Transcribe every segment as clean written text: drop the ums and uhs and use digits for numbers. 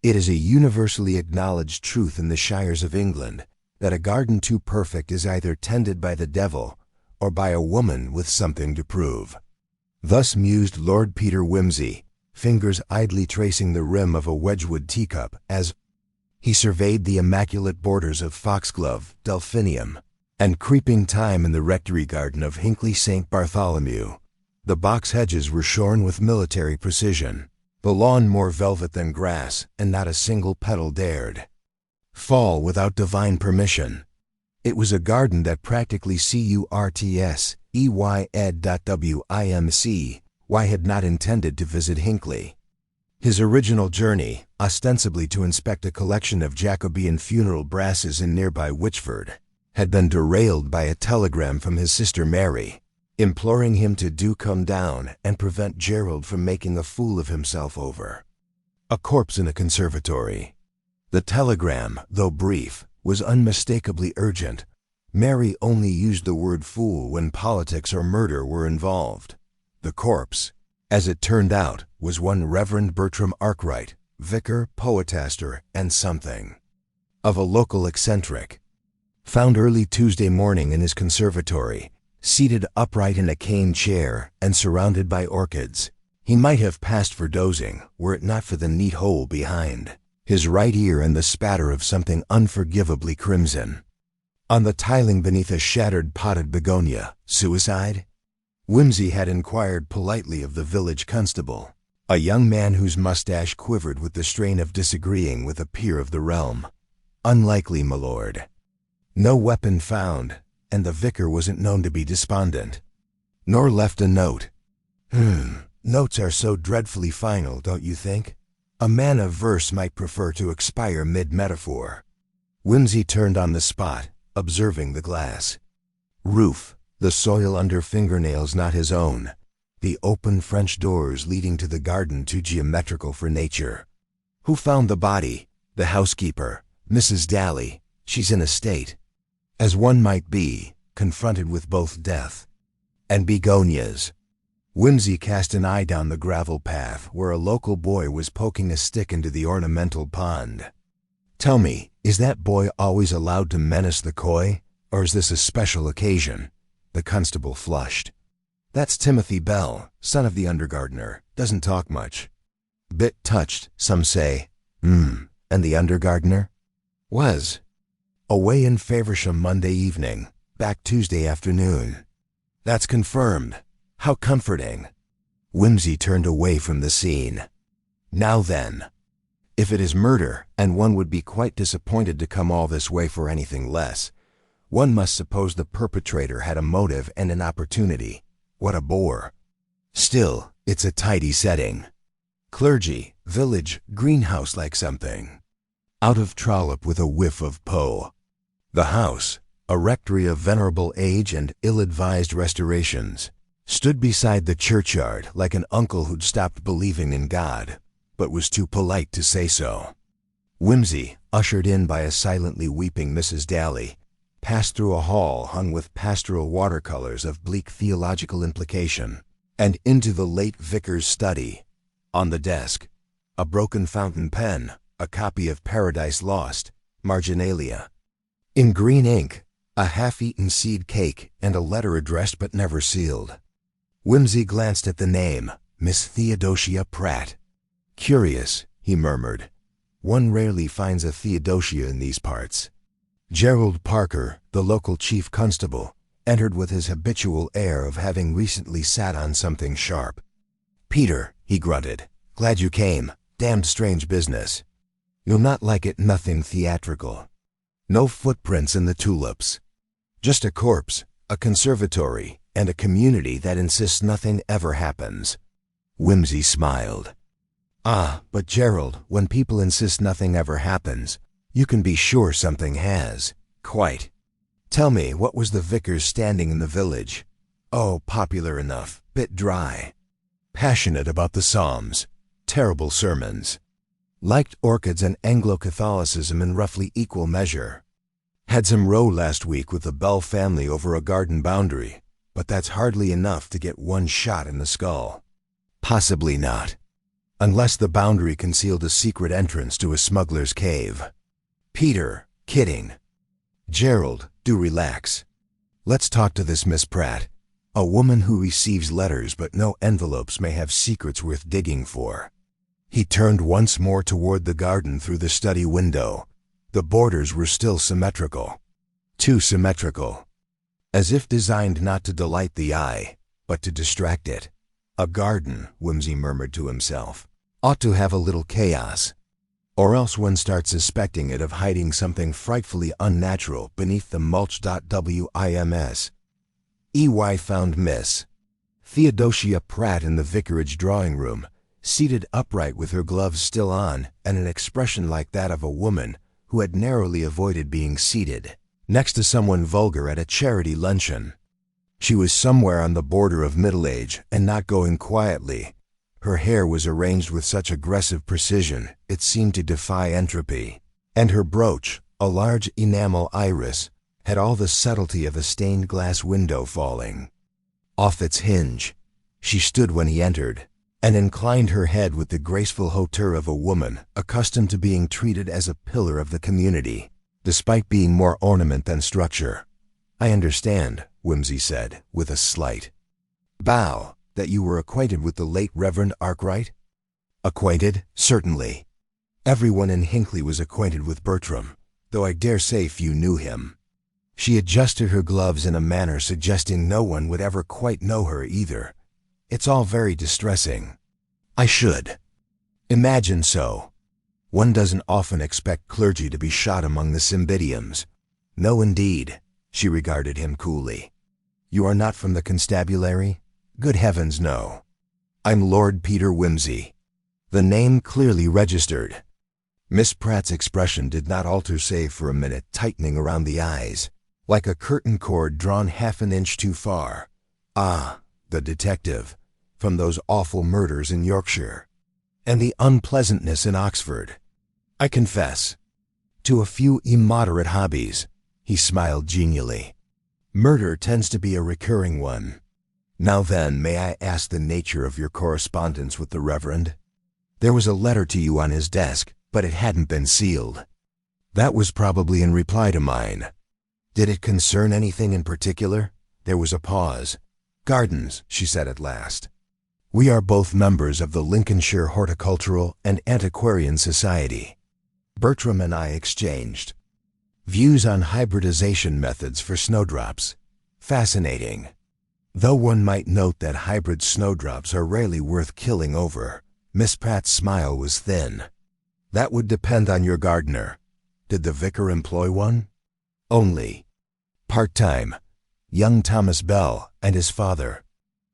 It is a universally acknowledged truth in the shires of England that a garden too perfect is either tended by the devil or by a woman with something to prove. Thus mused Lord Peter Wimsey, fingers idly tracing the rim of a Wedgwood teacup as he surveyed the immaculate borders of foxglove, delphinium, and creeping thyme in the rectory garden of Hinckley St. Bartholomew. The box hedges were shorn with military precision, the lawn more velvet than grass, and not a single petal dared fall without divine permission. It was a garden that practically Curtseyed Wimc had not intended to visit Hinckley. His original journey, ostensibly to inspect a collection of Jacobean funeral brasses in nearby Witchford, had been derailed by a telegram from his sister Mary, imploring him to do come down and prevent Gerald from making a fool of himself over a corpse in a conservatory. The telegram, though brief, was unmistakably urgent. Mary only used the word fool when politics or murder were involved. The corpse, as it turned out, was one Reverend Bertram Arkwright, vicar, poetaster, and something of a local eccentric. Found early Tuesday morning in his conservatory, seated upright in a cane chair and surrounded by orchids. He might have passed for dozing were it not for the neat hole behind his right ear and the spatter of something unforgivably crimson on the tiling beneath a shattered potted begonia. Suicide? Wimsey had inquired politely of the village constable, a young man whose mustache quivered with the strain of disagreeing with a peer of the realm. Unlikely, my lord. No weapon found, and the vicar wasn't known to be despondent, nor left a note. Notes are so dreadfully final, don't you think? A man of verse might prefer to expire mid-metaphor. Wimsey turned on the spot, observing the glass roof, the soil under fingernails not his own, the open French doors leading to the garden too geometrical for nature. Who found the body? The housekeeper, Mrs. Daly. She's in a state, as one might be, confronted with both death and begonias. Wimsey cast an eye down the gravel path where a local boy was poking a stick into the ornamental pond. Tell me, is that boy always allowed to menace the koi, or is this a special occasion? The constable flushed. That's Timothy Bell, son of the undergardener. Doesn't talk much. Bit touched, some say. And the undergardener? Was away in Faversham Monday evening, back Tuesday afternoon. That's confirmed. How comforting. Wimsey turned away from the scene. Now then, if it is murder, and one would be quite disappointed to come all this way for anything less, one must suppose the perpetrator had a motive and an opportunity. What a bore. Still, it's a tidy setting. Clergy, village, greenhouse-like something. Out of Trollope with a whiff of Poe. The house, a rectory of venerable age and ill-advised restorations, stood beside the churchyard like an uncle who'd stopped believing in God, but was too polite to say so. Wimsey, ushered in by a silently weeping Mrs. Daly, passed through a hall hung with pastoral watercolors of bleak theological implication, and into the late vicar's study. On the desk, a broken fountain pen, a copy of Paradise Lost, marginalia. In green ink, a half-eaten seed cake and a letter addressed but never sealed. Wimsey glanced at the name, Miss Theodosia Pratt. Curious, he murmured. One rarely finds a Theodosia in these parts. Gerald Parker, the local chief constable, entered with his habitual air of having recently sat on something sharp. "Peter," he grunted, "glad you came. Damned strange business. You'll not like it, nothing theatrical. No footprints in the tulips. Just a corpse, a conservatory, and a community that insists nothing ever happens." Wimsey smiled. "Ah, but Gerald, when people insist nothing ever happens, you can be sure something has. Quite. Tell me, what was the vicar's standing in the village? Oh, popular enough, bit dry. Passionate about the Psalms. Terrible sermons. Liked orchids and Anglo-Catholicism in roughly equal measure. Had some row last week with the Bell family over a garden boundary, but that's hardly enough to get one shot in the skull. Possibly not. unless the boundary concealed a secret entrance to a smuggler's cave. Peter, kidding. Gerald, do relax. Let's talk to this Miss Pratt. A woman who receives letters but no envelopes may have secrets worth digging for. He turned once more toward the garden through the study window. The borders were still symmetrical. Too symmetrical. As if designed not to delight the eye, but to distract it. A garden, Whimsy murmured to himself, ought to have a little chaos. Or else one starts suspecting it of hiding something frightfully unnatural beneath the mulch. Wims. EY found Miss Theodosia Pratt in the vicarage drawing room, seated upright with her gloves still on and an expression like that of a woman who had narrowly avoided being seated next to someone vulgar at a charity luncheon. She was somewhere on the border of middle age and not going quietly. Her hair was arranged with such aggressive precision it seemed to defy entropy, and her brooch, a large enamel iris, had all the subtlety of a stained glass window falling off its hinge. She stood when he entered, and inclined her head with the graceful hauteur of a woman accustomed to being treated as a pillar of the community, despite being more ornament than structure. "I understand," Whimsy said, with a slight bow, "that you were acquainted with the late Reverend Arkwright?" "Acquainted? Certainly. Everyone in Hinckley was acquainted with Bertram, though I dare say few knew him." She adjusted her gloves in a manner suggesting no one would ever quite know her either. "It's all very distressing." "I should imagine so. One doesn't often expect clergy to be shot among the cymbidiums." "No, indeed." She regarded him coolly. "You are not from the constabulary?" "Good heavens, no. I'm Lord Peter Whimsy." The name clearly registered. Miss Pratt's expression did not alter save for a minute tightening around the eyes, like a curtain cord drawn half an inch too far. "Ah, the detective, from those awful murders in Yorkshire, and the unpleasantness in Oxford. I confess to a few immoderate hobbies." He smiled genially. "Murder tends to be a recurring one. Now then, may I ask the nature of your correspondence with the Reverend? There was a letter to you on his desk, but it hadn't been sealed." "That was probably in reply to mine." "Did it concern anything in particular?" There was a pause. "Gardens," she said at last. "We are both members of the Lincolnshire Horticultural and Antiquarian Society." Bertram and I exchanged views on hybridization methods for snowdrops. Fascinating. Though one might note that hybrid snowdrops are rarely worth killing over. Miss Pratt's smile was thin. "That would depend on your gardener. Did the vicar employ one?" "Only part-time. Young Thomas Bell and his father.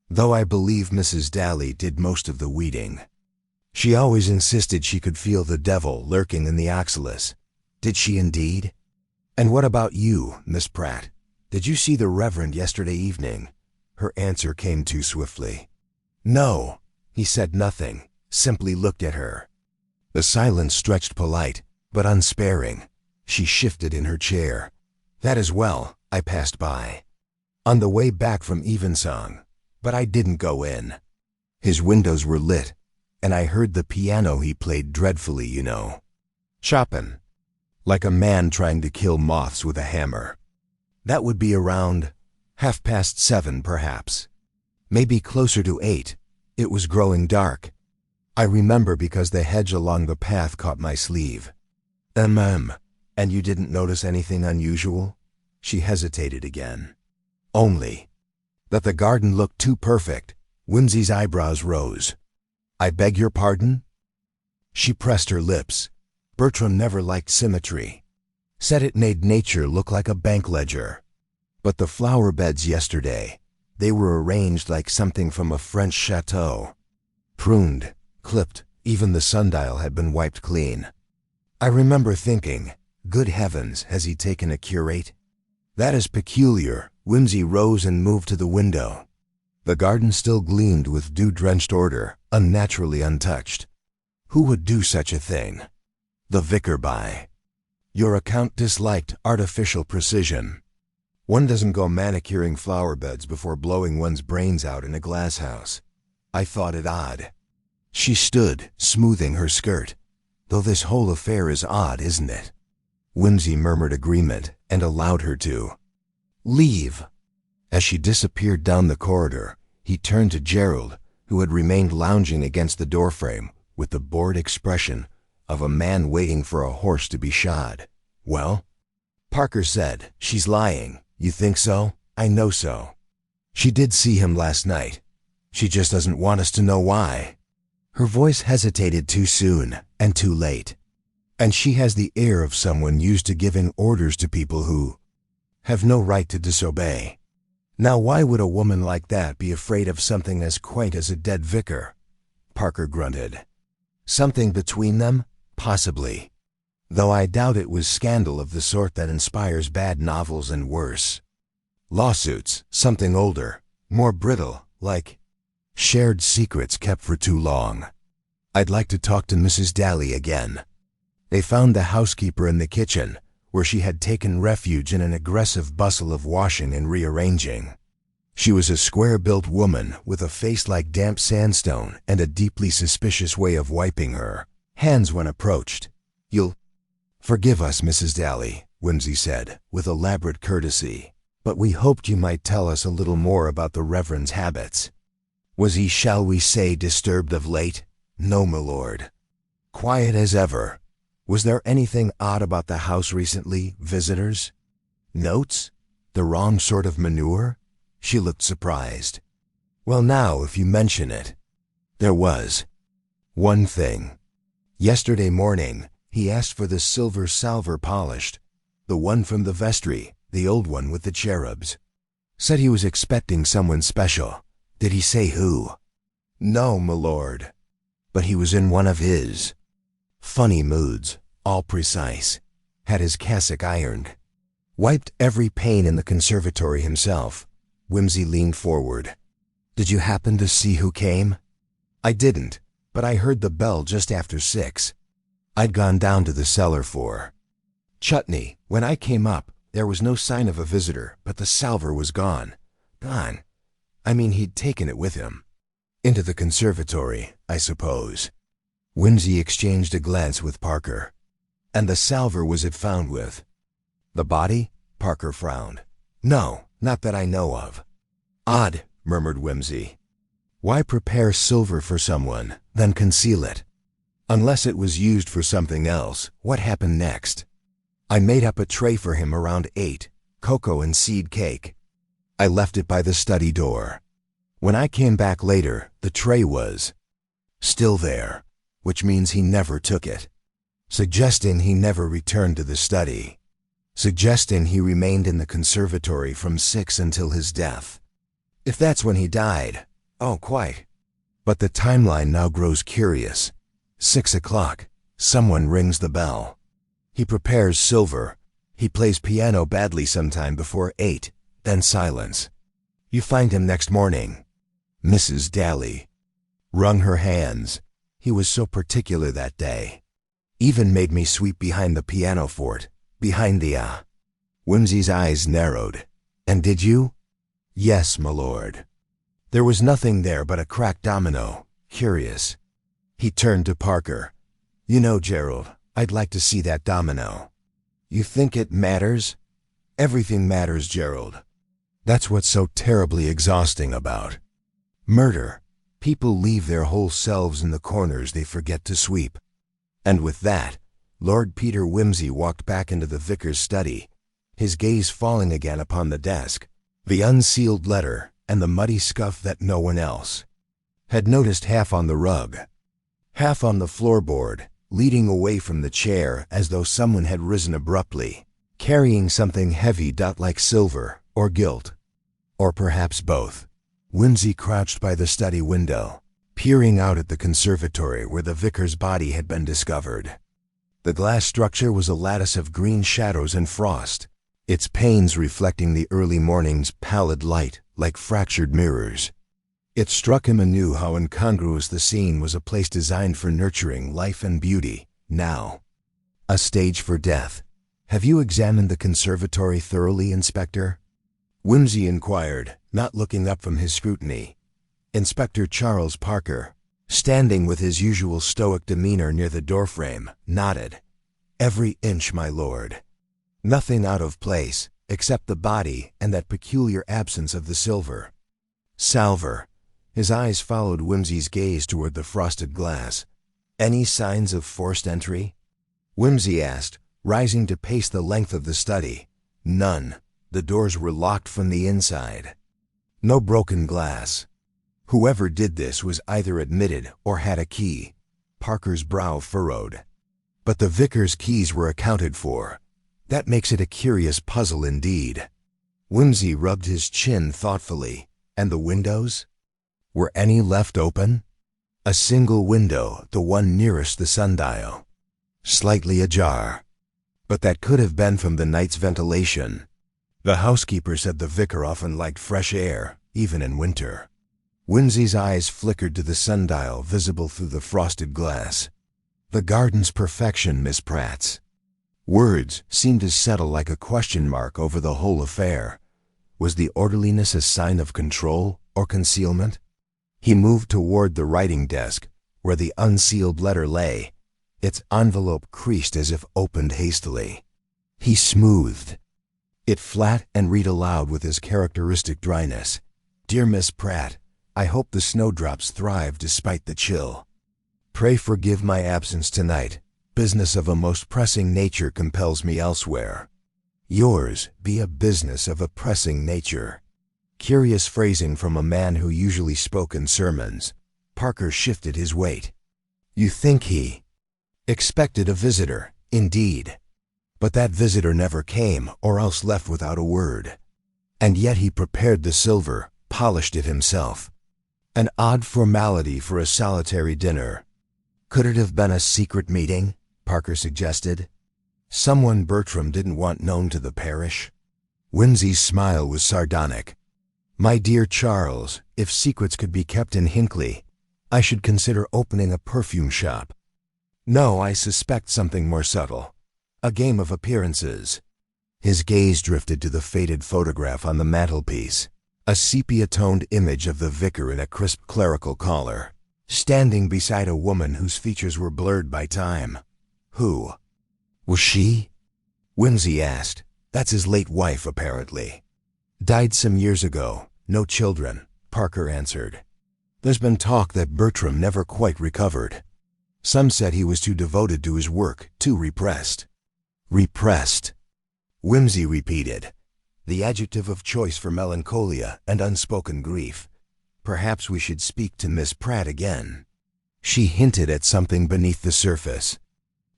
Though I believe Mrs. Daly did most of the weeding. She always insisted she could feel the devil lurking in the oxalis." "Did she indeed? And what about you, Miss Pratt? Did you see the Reverend yesterday evening?" Her answer came too swiftly. "No." He said nothing, simply looked at her. The silence stretched polite, but unsparing. She shifted in her chair. "That is well. I passed by on the way back from evensong, but I didn't go in. His windows were lit, and I heard the piano he played dreadfully, you know. Chopin. Like a man trying to kill moths with a hammer. That would be around 7:30, perhaps. Maybe closer to 8. It was growing dark. I remember because the hedge along the path caught my sleeve." And you didn't notice anything unusual?" She hesitated again. "Only that the garden looked too perfect." Whimsy's eyebrows rose. "I beg your pardon?" She pressed her lips. Bertram never liked symmetry. Said it made nature look like a bank ledger. But the flower beds yesterday, they were arranged like something from a French chateau. Pruned, clipped, even the sundial had been wiped clean. I remember thinking, good heavens, has he taken a curate? That is peculiar. Whimsy rose and moved to the window. The garden still gleamed with dew-drenched order, unnaturally untouched. Who would do such a thing? The vicar by. Your account disliked artificial precision. One doesn't go manicuring flower beds before blowing one's brains out in a glasshouse. I thought it odd. She stood, smoothing her skirt. Though this whole affair is odd, isn't it? Whimsy murmured agreement and allowed her to leave. As she disappeared down the corridor, he turned to Gerald, who had remained lounging against the doorframe with the bored expression of a man waiting for a horse to be shod. Well? Parker said, "She's lying. You think so?" "I know so. She did see him last night. She just doesn't want us to know why." Her voice hesitated too soon and too late. "And she has the air of someone used to giving orders to people who have no right to disobey. Now why would a woman like that be afraid of something as quaint as a dead vicar?" Parker grunted. "Something between them? Possibly. Though I doubt it was scandal of the sort that inspires bad novels and worse. Lawsuits, something older, more brittle, like shared secrets kept for too long. I'd like to talk to Mrs. Daly again." They found the housekeeper in the kitchen, where she had taken refuge in an aggressive bustle of washing and rearranging. She was a square-built woman with a face like damp sandstone and a deeply suspicious way of wiping her hands when approached. "You'll forgive us, Mrs. Daly," Whimsy said, with elaborate courtesy, "but we hoped you might tell us a little more about the Reverend's habits. Was he, shall we say, disturbed of late?" "No, my lord. Quiet as ever." "Was there anything odd about the house recently? Visitors? Notes? The wrong sort of manure?" She looked surprised. "Well now, if you mention it. There was one thing. Yesterday morning, he asked for the silver salver polished, the one from the vestry, the old one with the cherubs. Said he was expecting someone special. Did he say who?" "No, my lord. But he was in one of his funny moods, all precise. Had his cassock ironed. Wiped every pane in the conservatory himself." Whimsy leaned forward. "Did you happen to see who came?" "I didn't, but I heard the bell just after 6. I'd gone down to the cellar for chutney. When I came up, there was no sign of a visitor, but the salver was gone. Gone. I mean, he'd taken it with him. Into the conservatory, I suppose." Whimsy exchanged a glance with Parker. "And the salver was it found with the body?" Parker frowned. "No, not that I know of." "Odd," murmured Whimsy. "Why prepare silver for someone, then conceal it? Unless it was used for something else, what happened next?" "I made up a tray for him around 8, cocoa and seed cake. I left it by the study door. When I came back later, the tray was still there, which means he never took it. Suggesting he never returned to the study. Suggesting he remained in the conservatory from 6 until his death. If that's when he died, oh, quite. But the timeline now grows curious. 6 o'clock, someone rings the bell. He prepares silver. He plays piano badly sometime before 8, then silence. You find him next morning." Mrs. Daly wrung her hands. "He was so particular that day. Even made me sweep behind the pianoforte, behind the Whimsy's eyes narrowed. "And did you?" "Yes, my lord. There was nothing there but a cracked domino. Curious." He turned to Parker. "You know, Gerald, I'd like to see that domino." "You think it matters?" "Everything matters, Gerald. That's what's so terribly exhausting about murder. People leave their whole selves in the corners they forget to sweep." And with that, Lord Peter Whimsy walked back into the vicar's study, his gaze falling again upon the desk, the unsealed letter, and the muddy scuff that no one else had noticed, half on the rug, half on the floorboard, leading away from the chair as though someone had risen abruptly, carrying something heavy like silver or gilt, or perhaps both. Whimsy crouched by the study window, peering out at the conservatory where the vicar's body had been discovered. The glass structure was a lattice of green shadows and frost, its panes reflecting the early morning's pallid light like fractured mirrors. It struck him anew how incongruous the scene was, a place designed for nurturing life and beauty, now a stage for death. "Have you examined the conservatory thoroughly, Inspector?" Whimsy inquired, not looking up from his scrutiny. "Inspector Charles Parker," standing with his usual stoic demeanor near the doorframe, nodded. "Every inch, my lord. Nothing out of place, except the body and that peculiar absence of the silver." "Salver." His eyes followed Whimsy's gaze toward the frosted glass. "Any signs of forced entry?" Whimsy asked, rising to pace the length of the study. "None. The doors were locked from the inside. No broken glass. Whoever did this was either admitted or had a key." Parker's brow furrowed. "But the vicar's keys were accounted for. That makes it a curious puzzle indeed." Whimsy rubbed his chin thoughtfully. "And the windows? Were any left open?" "A single window, the one nearest the sundial. Slightly ajar. But that could have been from the night's ventilation. The housekeeper said the vicar often liked fresh air, even in winter." Whimsy's eyes flickered to the sundial visible through the frosted glass. "The garden's perfection, Miss Pratt's." Words seemed to settle like a question mark over the whole affair. Was the orderliness a sign of control or concealment? He moved toward the writing desk, where the unsealed letter lay, its envelope creased as if opened hastily. He smoothed it flat and read aloud with his characteristic dryness. "Dear Miss Pratt, I hope the snowdrops thrive despite the chill. Pray forgive my absence tonight. Business of a most pressing nature compels me elsewhere. Yours be a business of a pressing nature." Curious phrasing from a man who usually spoke in sermons. Parker shifted his weight. "You think he expected a visitor, indeed. But that visitor never came, or else left without a word. And yet he prepared the silver, polished it himself. An odd formality for a solitary dinner." "Could it have been a secret meeting?" Parker suggested. "Someone Bertram didn't want known to the parish?" Whimsy's smile was sardonic. "My dear Charles, if secrets could be kept in Hinckley, I should consider opening a perfume shop. No, I suspect something more subtle. A game of appearances." His gaze drifted to the faded photograph on the mantelpiece, a sepia-toned image of the vicar in a crisp clerical collar, standing beside a woman whose features were blurred by time. "Who was she?" Whimsy asked. "That's his late wife, apparently." "Died some years ago. No children," Parker answered. "There's been talk that Bertram never quite recovered. Some said he was too devoted to his work, too repressed." "Repressed," Whimsy repeated, the adjective of choice for melancholia and unspoken grief. "Perhaps we should speak to Miss Pratt again." She hinted at something beneath the surface.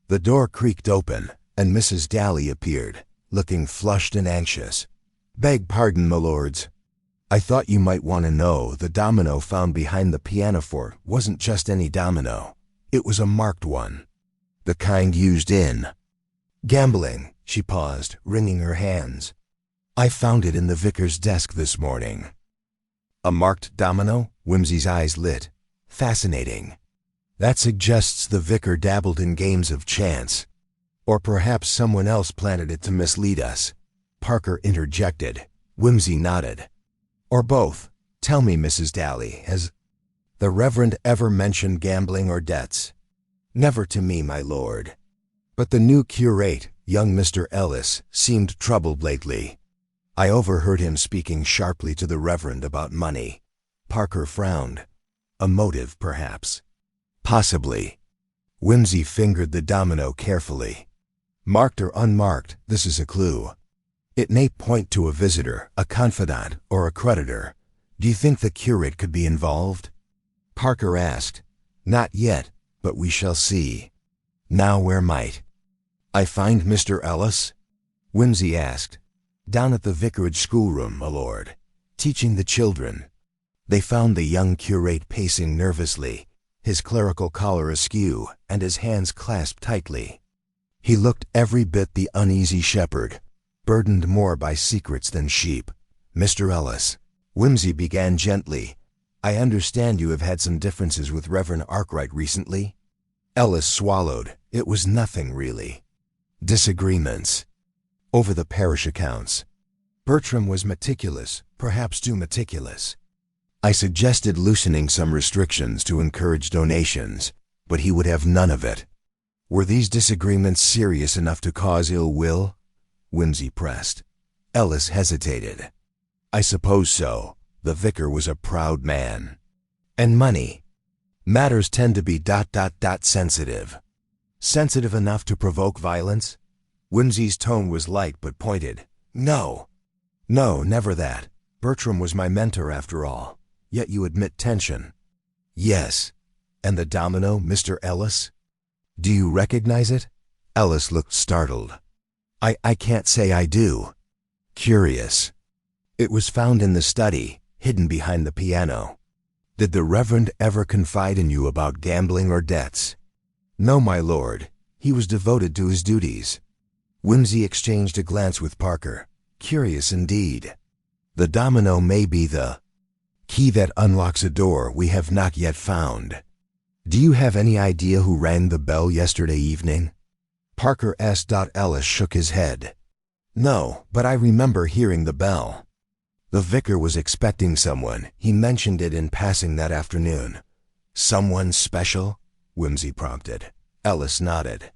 The door creaked open, and Mrs. Daly appeared, looking flushed and anxious. "Beg pardon, my lords. I thought you might want to know the domino found behind the pianoforte wasn't just any domino. It was a marked one. The kind used in gambling." She paused, wringing her hands. "I found it in the vicar's desk this morning." "A marked domino?" Whimsy's eyes lit. "Fascinating. That suggests the vicar dabbled in games of chance. Or perhaps someone else planted it to mislead us." Parker interjected. Whimsy nodded. "Or both. Tell me, Mrs. Daly, has the Reverend ever mentioned gambling or debts?" "Never to me, my lord. But the new curate, young Mr. Ellis, seemed troubled lately. I overheard him speaking sharply to the Reverend about money." Parker frowned. "A motive, perhaps?" "Possibly." Whimsy fingered the domino carefully. "Marked or unmarked, this is a clue. It may point to a visitor, a confidant, or a creditor. Do you think the curate could be involved?" Parker asked. "Not yet, but we shall see." "Now where might I find Mr. Ellis?" Whimsy asked. "Down at the vicarage schoolroom, my lord, teaching the children." They found the young curate pacing nervously, his clerical collar askew and his hands clasped tightly. He looked every bit the uneasy shepherd, burdened more by secrets than sheep. "Mr. Ellis," Whimsy began gently, "I understand you have had some differences with Reverend Arkwright recently?" Ellis swallowed. It was nothing, really. "Disagreements over the parish accounts. Bertram was meticulous, perhaps too meticulous. I suggested loosening some restrictions to encourage donations, but he would have none of it. Were these disagreements serious enough to cause ill will? Whimsy pressed. Ellis hesitated. I suppose so. The vicar was a proud man. And money. Matters tend to be ... sensitive. Sensitive enough to provoke violence? Whimsy's tone was light but pointed. No. No, never that. Bertram was my mentor after all. Yet you admit tension. Yes. And the domino, Mr. Ellis? Do you recognize it? Ellis looked startled. I can't say I do. Curious. It was found in the study, hidden behind the piano. Did the Reverend ever confide in you about gambling or debts? No, my lord. He was devoted to his duties. Whimsy exchanged a glance with Parker. Curious indeed. The domino may be the key that unlocks a door we have not yet found. Do you have any idea who rang the bell yesterday evening? Parker asked. Ellis shook his head. No, but I remember hearing the bell. The vicar was expecting someone. He mentioned it in passing that afternoon. Someone special? Whimsy prompted. Ellis nodded.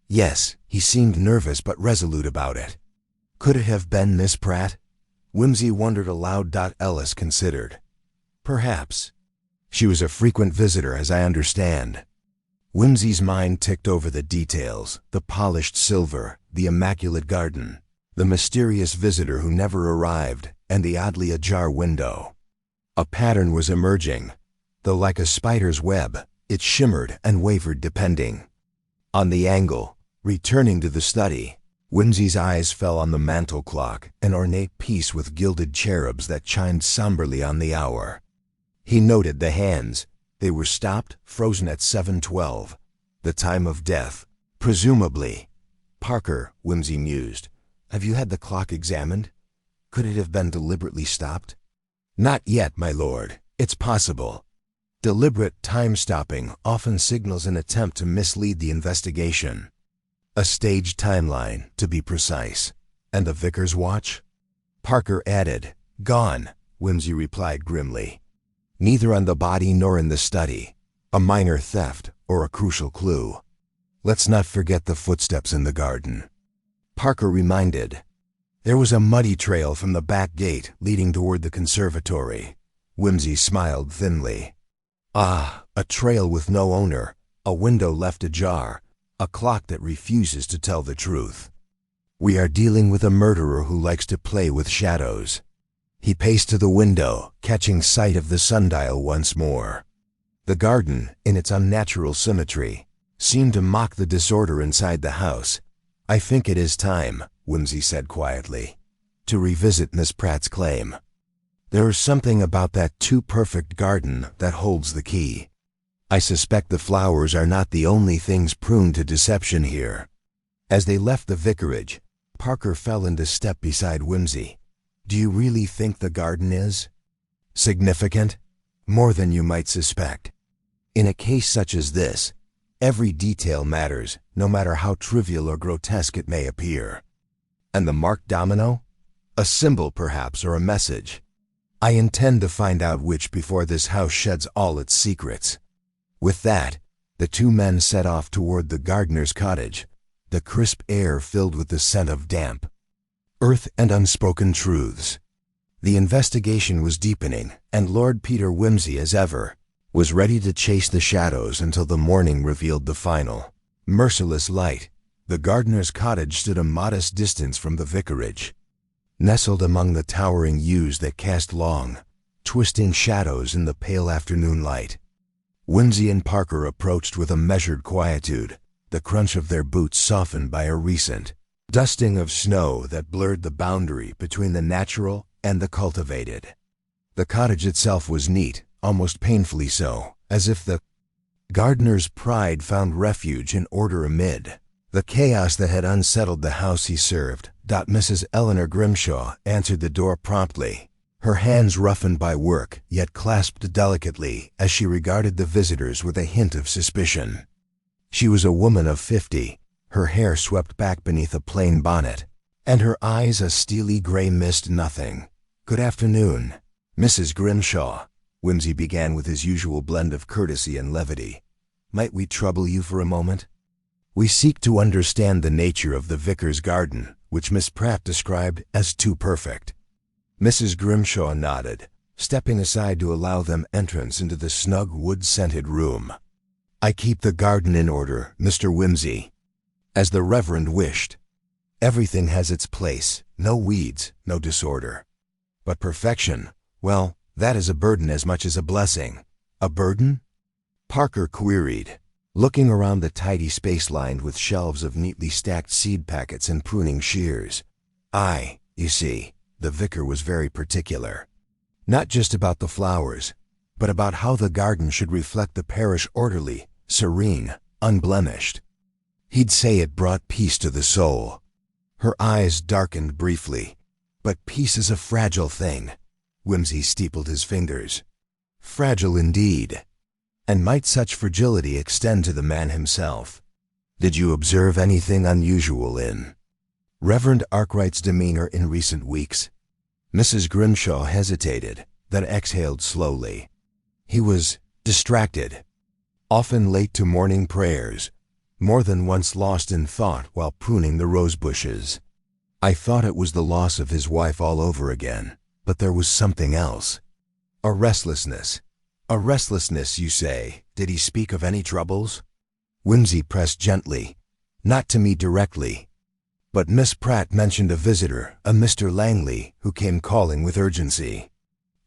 Yes, he seemed nervous but resolute about it. Could it have been Miss Pratt? Whimsy wondered aloud. Ellis considered. Perhaps. She was a frequent visitor, as I understand. Whimsy's mind ticked over the details, the polished silver, the immaculate garden, the mysterious visitor who never arrived, and the oddly ajar window. A pattern was emerging. Though like a spider's web, it shimmered and wavered depending on the angle. Returning to the study, Whimsy's eyes fell on the mantel clock, an ornate piece with gilded cherubs that chimed somberly on the hour. He noted the hands. They were stopped, frozen at 7:12, the time of death, presumably. Parker, Whimsy mused, have you had the clock examined? Could it have been deliberately stopped? Not yet, my lord. It's possible. Deliberate time-stopping often signals an attempt to mislead the investigation. A staged timeline, to be precise. And the vicar's watch? Parker added. Gone, Whimsy replied grimly. Neither on the body nor in the study. A minor theft or a crucial clue. Let's not forget the footsteps in the garden. Parker reminded. There was a muddy trail from the back gate leading toward the conservatory. Whimsy smiled thinly. Ah, a trail with no owner, a window left ajar, a clock that refuses to tell the truth. We are dealing with a murderer who likes to play with shadows. He paced to the window, catching sight of the sundial once more. The garden, in its unnatural symmetry, seemed to mock the disorder inside the house. I think it is time, Whimsy said quietly, to revisit Miss Pratt's claim. There is something about that too-perfect garden that holds the key. I suspect the flowers are not the only things prone to deception here. As they left the vicarage, Parker fell into step beside Whimsy. Do you really think the garden is significant? More than you might suspect. In a case such as this, every detail matters, no matter how trivial or grotesque it may appear. And the marked domino? A symbol, perhaps, or a message. I intend to find out which before this house sheds all its secrets. With that, the two men set off toward the gardener's cottage, the crisp air filled with the scent of damp earth and unspoken truths. The investigation was deepening, and Lord Peter Whimsy, as ever, was ready to chase the shadows until the morning revealed the final, merciless light. The gardener's cottage stood a modest distance from the vicarage, nestled among the towering yews that cast long, twisting shadows in the pale afternoon light. Whimsy and Parker approached with a measured quietude, the crunch of their boots softened by a recent dusting of snow that blurred the boundary between the natural and the cultivated. The cottage itself was neat, almost painfully so, as if the gardener's pride found refuge and order amid the chaos that had unsettled the house he served. Mrs. Eleanor Grimshaw answered the door promptly, her hands roughened by work, yet clasped delicately as she regarded the visitors with a hint of suspicion. She was a woman of 50, her hair swept back beneath a plain bonnet, and her eyes a steely gray mist. Nothing. Good afternoon, Mrs. Grimshaw. Whimsy began with his usual blend of courtesy and levity. "Might we trouble you for a moment? We seek to understand the nature of the vicar's garden, which Miss Pratt described as too perfect." Mrs. Grimshaw nodded, stepping aside to allow them entrance into the snug wood-scented room. "I keep the garden in order, Mr. Whimsy, as the Reverend wished. Everything has its place, no weeds, no disorder. But perfection, well, that is a burden as much as a blessing." "A burden?" Parker queried, looking around the tidy space lined with shelves of neatly stacked seed packets and pruning shears. "Aye, you see, the vicar was very particular. Not just about the flowers, but about how the garden should reflect the parish orderly, serene, unblemished. He'd say it brought peace to the soul." Her eyes darkened briefly. "But peace is a fragile thing." Whimsy steepled his fingers. "Fragile indeed. And might such fragility extend to the man himself? Did you observe anything unusual in Reverend Arkwright's demeanor in recent weeks?" Mrs. Grimshaw hesitated, then exhaled slowly. "He was distracted, often late to morning prayers, more than once lost in thought while pruning the rose bushes. I thought it was the loss of his wife all over again, but there was something else. A restlessness. A restlessness, you say. Did he speak of any troubles?" Whimsy pressed gently. "Not to me directly. But Miss Pratt mentioned a visitor, a Mr. Langley, who came calling with urgency."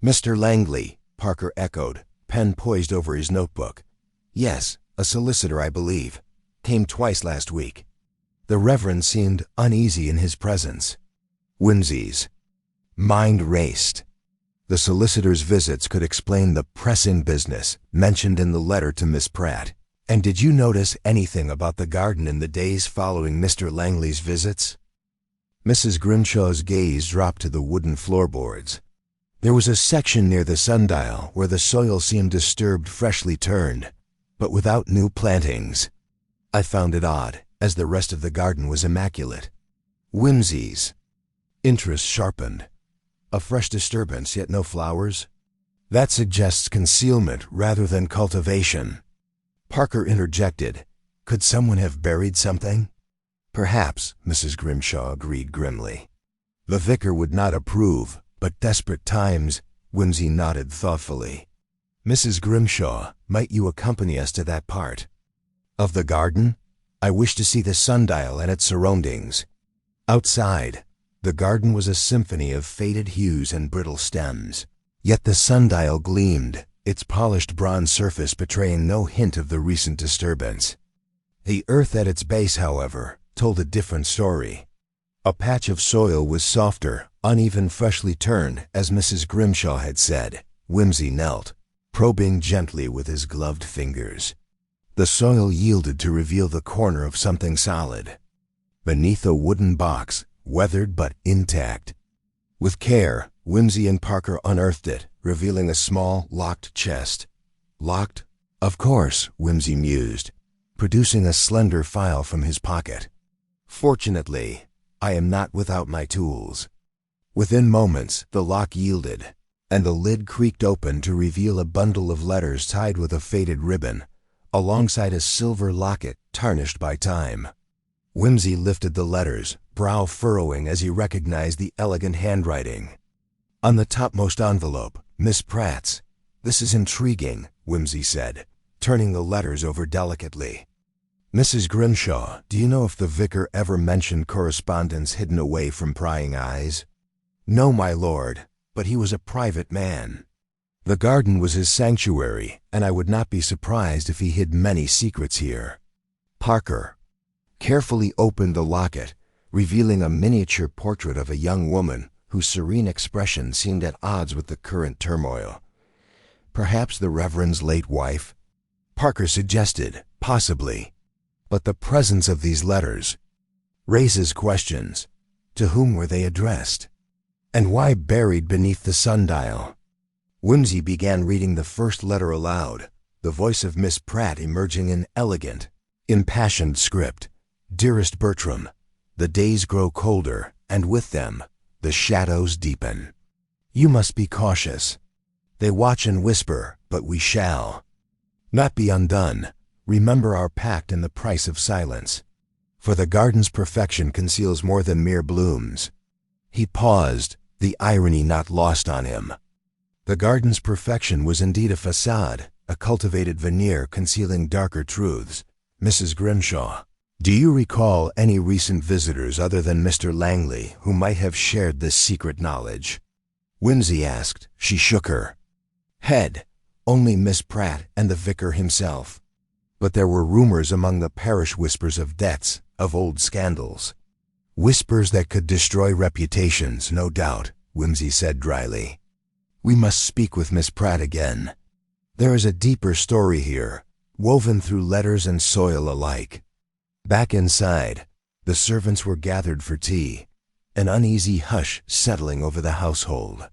"Mr. Langley," Parker echoed, pen poised over his notebook. "Yes, a solicitor, I believe. Came twice last week. The Reverend seemed uneasy in his presence." Whimsy's mind raced. The solicitor's visits could explain the pressing business mentioned in the letter to Miss Pratt. "And did you notice anything about the garden in the days following Mr. Langley's visits?" Mrs. Grimshaw's gaze dropped to the wooden floorboards. "There was a section near the sundial where the soil seemed disturbed, freshly turned, but without new plantings. I found it odd, as the rest of the garden was immaculate." Whimsy's interest sharpened. "A fresh disturbance, yet no flowers? That suggests concealment rather than cultivation." Parker interjected, "Could someone have buried something?" "Perhaps," Mrs. Grimshaw agreed grimly. "The vicar would not approve, but desperate times." Whimsy nodded thoughtfully. "Mrs. Grimshaw, might you accompany us to that part of the garden? I wish to see the sundial and its surroundings." Outside, the garden was a symphony of faded hues and brittle stems. Yet the sundial gleamed, its polished bronze surface betraying no hint of the recent disturbance. The earth at its base, however, told a different story. A patch of soil was softer, uneven, freshly turned, as Mrs. Grimshaw had said. Whimsy knelt, probing gently with his gloved fingers. The soil yielded to reveal the corner of something solid. Beneath a wooden box, weathered but intact. With care, Whimsy and Parker unearthed it, revealing a small, locked chest. "Locked?" "Of course," Whimsy mused, producing a slender file from his pocket. "Fortunately, I am not without my tools." Within moments, the lock yielded, and the lid creaked open to reveal a bundle of letters tied with a faded ribbon, alongside a silver locket tarnished by time. Whimsy lifted the letters, brow furrowing as he recognized the elegant handwriting. On the topmost envelope, Miss Pratt's. "This is intriguing," Whimsy said, turning the letters over delicately. "Mrs. Grimshaw, do you know if the vicar ever mentioned correspondence hidden away from prying eyes?" "No, my lord, but he was a private man. The garden was his sanctuary, and I would not be surprised if he hid many secrets here." Parker carefully opened the locket, revealing a miniature portrait of a young woman whose serene expression seemed at odds with the current turmoil. "Perhaps the Reverend's late wife?" Parker suggested, "Possibly. But the presence of these letters raises questions. To whom were they addressed? And why buried beneath the sundial?" Whimsy began reading the first letter aloud, the voice of Miss Pratt emerging in elegant, impassioned script. "Dearest Bertram, the days grow colder, and with them, the shadows deepen. You must be cautious. They watch and whisper, but we shall not be undone. Remember our pact and the price of silence. For the garden's perfection conceals more than mere blooms. He paused, the irony not lost on him. The garden's perfection was indeed a facade, a cultivated veneer concealing darker truths. Mrs. Grimshaw, do you recall any recent visitors other than Mr. Langley who might have shared this secret knowledge? Whimsy asked. She shook her head. Only Miss Pratt and the vicar himself. But there were rumors among the parish whispers of debts, of old scandals. Whispers that could destroy reputations, no doubt, Whimsy said dryly. We must speak with Miss Pratt again. There is a deeper story here, woven through letters and soil alike. Back inside, the servants were gathered for tea, an uneasy hush settling over the household.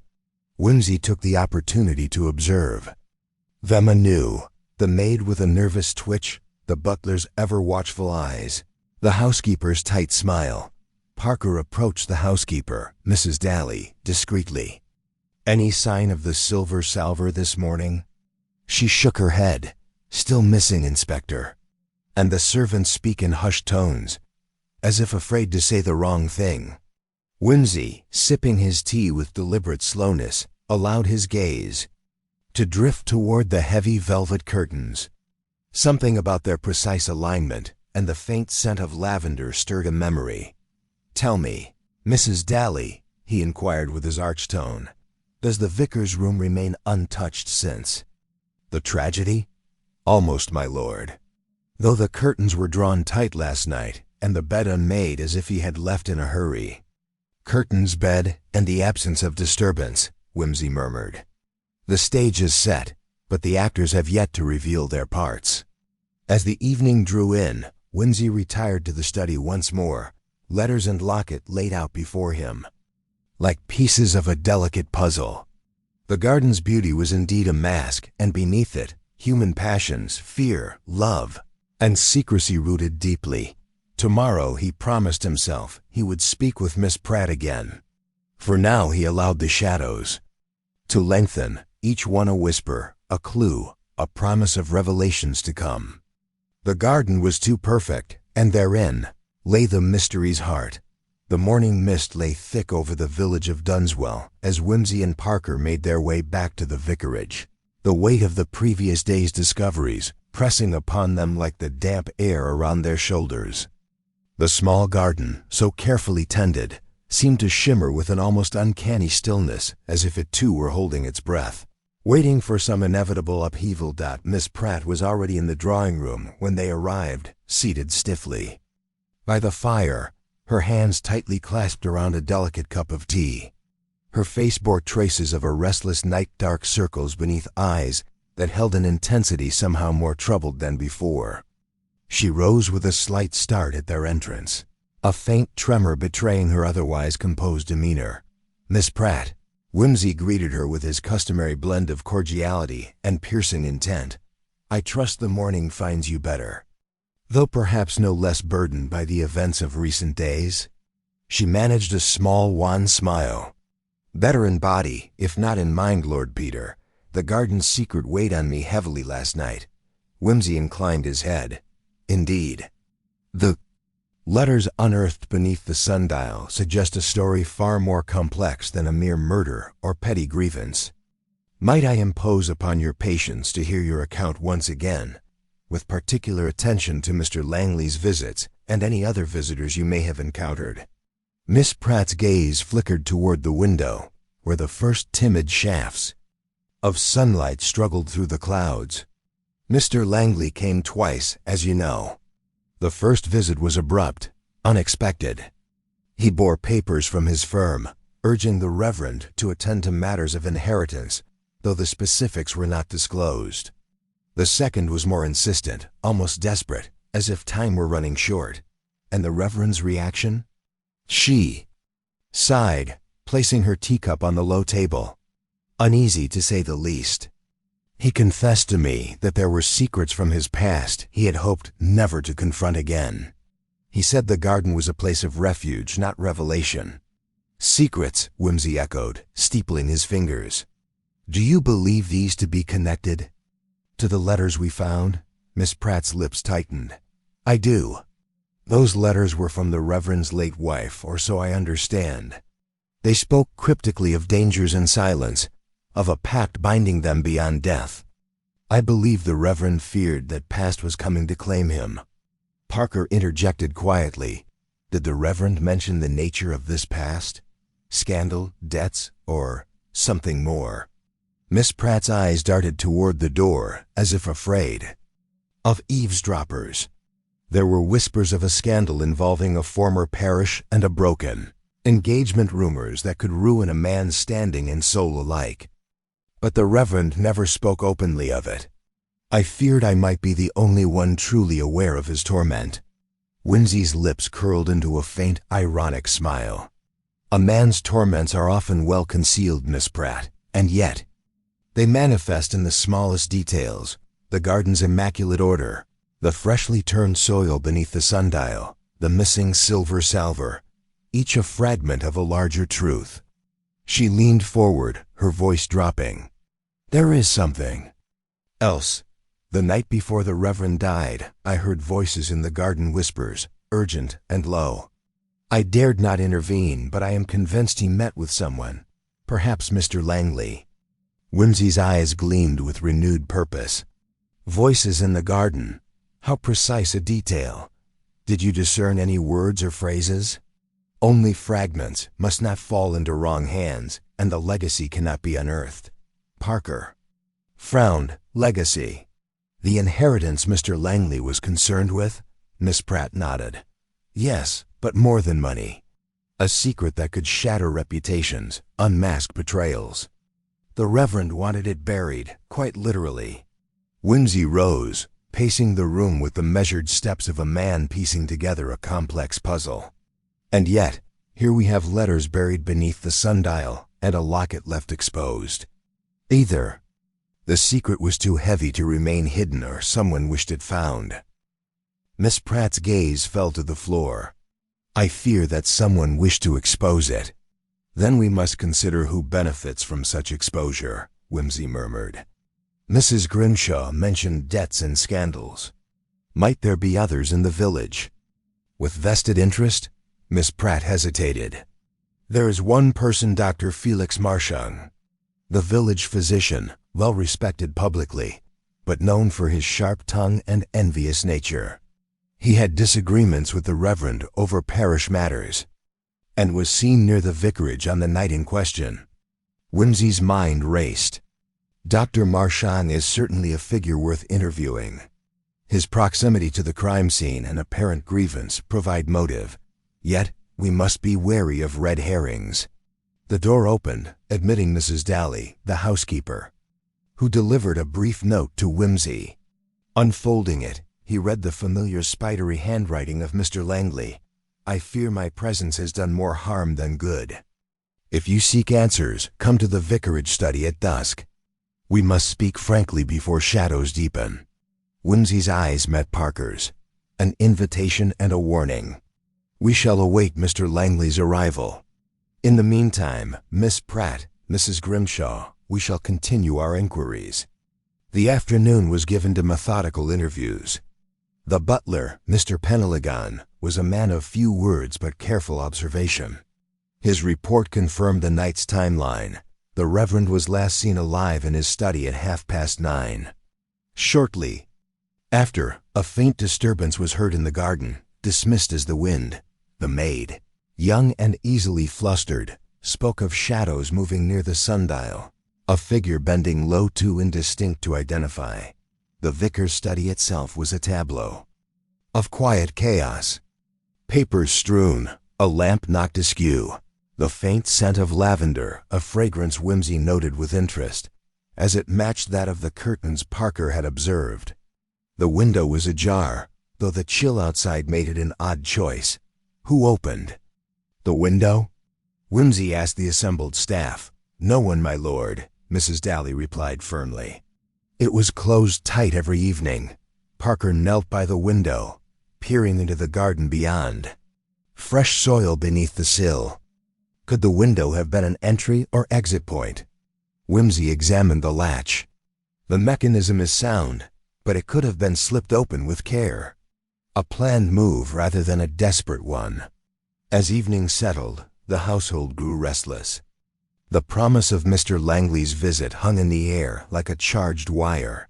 Whimsy took the opportunity to observe them anew, the maid with a nervous twitch, the butler's ever-watchful eyes, the housekeeper's tight smile. Parker approached the housekeeper, Mrs. Daly, discreetly. Any sign of the silver salver this morning? She shook her head. Still missing, Inspector. And the servants speak in hushed tones, as if afraid to say the wrong thing. Whimsy, sipping his tea with deliberate slowness, allowed his gaze to drift toward the heavy velvet curtains. Something about their precise alignment and the faint scent of lavender stirred a memory. Tell me, Mrs. Daly, he inquired with his arch tone, does the vicar's room remain untouched since the tragedy? Almost, my lord. Though the curtains were drawn tight last night and the bed unmade as if he had left in a hurry. Curtains, bed, and the absence of disturbance, Whimsy murmured. The stage is set, but the actors have yet to reveal their parts. As the evening drew in, Whimsy retired to the study once more, letters and locket laid out before him, like pieces of a delicate puzzle. The garden's beauty was indeed a mask, and beneath it, human passions, fear, love, and secrecy rooted deeply. Tomorrow, he promised himself, he would speak with Miss Pratt again. For now he allowed the shadows to lengthen, each one a whisper, a clue, a promise of revelations to come. The garden was too perfect, and therein lay the mystery's heart. The morning mist lay thick over the village of Dunswell as Whimsy and Parker made their way back to the vicarage, the weight of the previous day's discoveries pressing upon them like the damp air around their shoulders. The small garden, so carefully tended, seemed to shimmer with an almost uncanny stillness, as if it too were holding its breath, waiting for some inevitable upheaval. Miss Pratt was already in the drawing-room when they arrived, seated stiffly by the fire, her hands tightly clasped around a delicate cup of tea. Her face bore traces of a restless night, dark circles beneath eyes that held an intensity somehow more troubled than before. She rose with a slight start at their entrance, a faint tremor betraying her otherwise composed demeanor. Miss Pratt, Whimsy greeted her with his customary blend of cordiality and piercing intent. I trust the morning finds you better, though perhaps no less burdened by the events of recent days. She managed a small, wan smile. Better in body, if not in mind, Lord Peter. The garden's secret weighed on me heavily last night. Whimsy inclined his head. Indeed. The letters unearthed beneath the sundial suggest a story far more complex than a mere murder or petty grievance. Might I impose upon your patience to hear your account once again, with particular attention to Mr. Langley's visits and any other visitors you may have encountered? Miss Pratt's gaze flickered toward the window, where the first timid shafts of sunlight struggled through the clouds. Mr. Langley came twice, as you know. The first visit was abrupt, unexpected. He bore papers from his firm, urging the Reverend to attend to matters of inheritance, though the specifics were not disclosed. The second was more insistent, almost desperate, as if time were running short. And the Reverend's reaction? She sighed, placing her teacup on the low table. Uneasy, to say the least. He confessed to me that there were secrets from his past he had hoped never to confront again. He said the garden was a place of refuge, not revelation. Secrets, Whimsy echoed, steepling his fingers. Do you believe these to be connected to the letters we found? Miss Pratt's lips tightened. I do. Those letters were from the Reverend's late wife, or so I understand. They spoke cryptically of dangers and silence, of a pact binding them beyond death. I believe the Reverend feared that past was coming to claim him. Parker interjected quietly. Did the Reverend mention the nature of this past? Scandal, debts, or something more? Miss Pratt's eyes darted toward the door, as if afraid. Of eavesdroppers. There were whispers of a scandal involving a former parish and a broken engagement, rumors that could ruin a man's standing and soul alike. But the Reverend never spoke openly of it. I feared I might be the only one truly aware of his torment. Whimsy's lips curled into a faint, ironic smile. A man's torments are often well concealed, Miss Pratt, and yet they manifest in the smallest details: the garden's immaculate order, the freshly turned soil beneath the sundial, the missing silver salver, each a fragment of a larger truth. She leaned forward, her voice dropping. There is something else. The night before the Reverend died, I heard voices in the garden, whispers, urgent and low. I dared not intervene, but I am convinced he met with someone, perhaps Mr. Langley. Whimsy's eyes gleamed with renewed purpose. Voices in the garden. How precise a detail. Did you discern any words or phrases? Only fragments, must not fall into wrong hands, and the legacy cannot be unearthed. Parker frowned. Legacy. The inheritance Mr. Langley was concerned with? Miss Pratt nodded. Yes, but more than money. A secret that could shatter reputations, unmask betrayals. The Reverend wanted it buried, quite literally. Whimsy rose, pacing the room with the measured steps of a man piecing together a complex puzzle. And yet, here we have letters buried beneath the sundial, and a locket left exposed. Either the secret was too heavy to remain hidden, or someone wished it found. Miss Pratt's gaze fell to the floor. I fear that someone wished to expose it. Then we must consider who benefits from such exposure, Whimsy murmured. Mrs. Grimshaw mentioned debts and scandals. Might there be others in the village? With vested interest? Miss Pratt hesitated. There is one person, Dr. Felix Marchand, the village physician, well respected publicly, but known for his sharp tongue and envious nature. He had disagreements with the Reverend over parish matters, and was seen near the vicarage on the night in question. Whimsy's mind raced. Dr. Marchand is certainly a figure worth interviewing. His proximity to the crime scene and apparent grievance provide motive. Yet, we must be wary of red herrings. The door opened, admitting Mrs. Daly, the housekeeper, who delivered a brief note to Whimsy. Unfolding it, he read the familiar spidery handwriting of Mr. Langley. I fear my presence has done more harm than good. If you seek answers, come to the vicarage study at dusk. We must speak frankly before shadows deepen. Whimsy's eyes met Parker's. An invitation and a warning. We shall await Mr. Langley's arrival. In the meantime, Miss Pratt, Mrs. Grimshaw, we shall continue our inquiries. The afternoon was given to methodical interviews. The butler, Mr. Penelagon, was a man of few words but careful observation. His report confirmed the night's timeline. The Reverend was last seen alive in his study at 9:30. Shortly after, a faint disturbance was heard in the garden, dismissed as the wind. The maid, young and easily flustered, spoke of shadows moving near the sundial, a figure bending low too indistinct to identify. The vicar's study itself was a tableau of quiet chaos. Papers strewn, a lamp knocked askew, the faint scent of lavender, a fragrance Whimsy noted with interest, as it matched that of the curtains Parker had observed. The window was ajar, though the chill outside made it an odd choice. Who opened the window? Whimsy asked the assembled staff. No one, my lord, Mrs. Daly replied firmly. It was closed tight every evening. Parker knelt by the window, peering into the garden beyond. Fresh soil beneath the sill. Could the window have been an entry or exit point? Whimsy examined the latch. The mechanism is sound, but it could have been slipped open with care. A planned move rather than a desperate one. As evening settled, the household grew restless. The promise of Mr. Langley's visit hung in the air like a charged wire.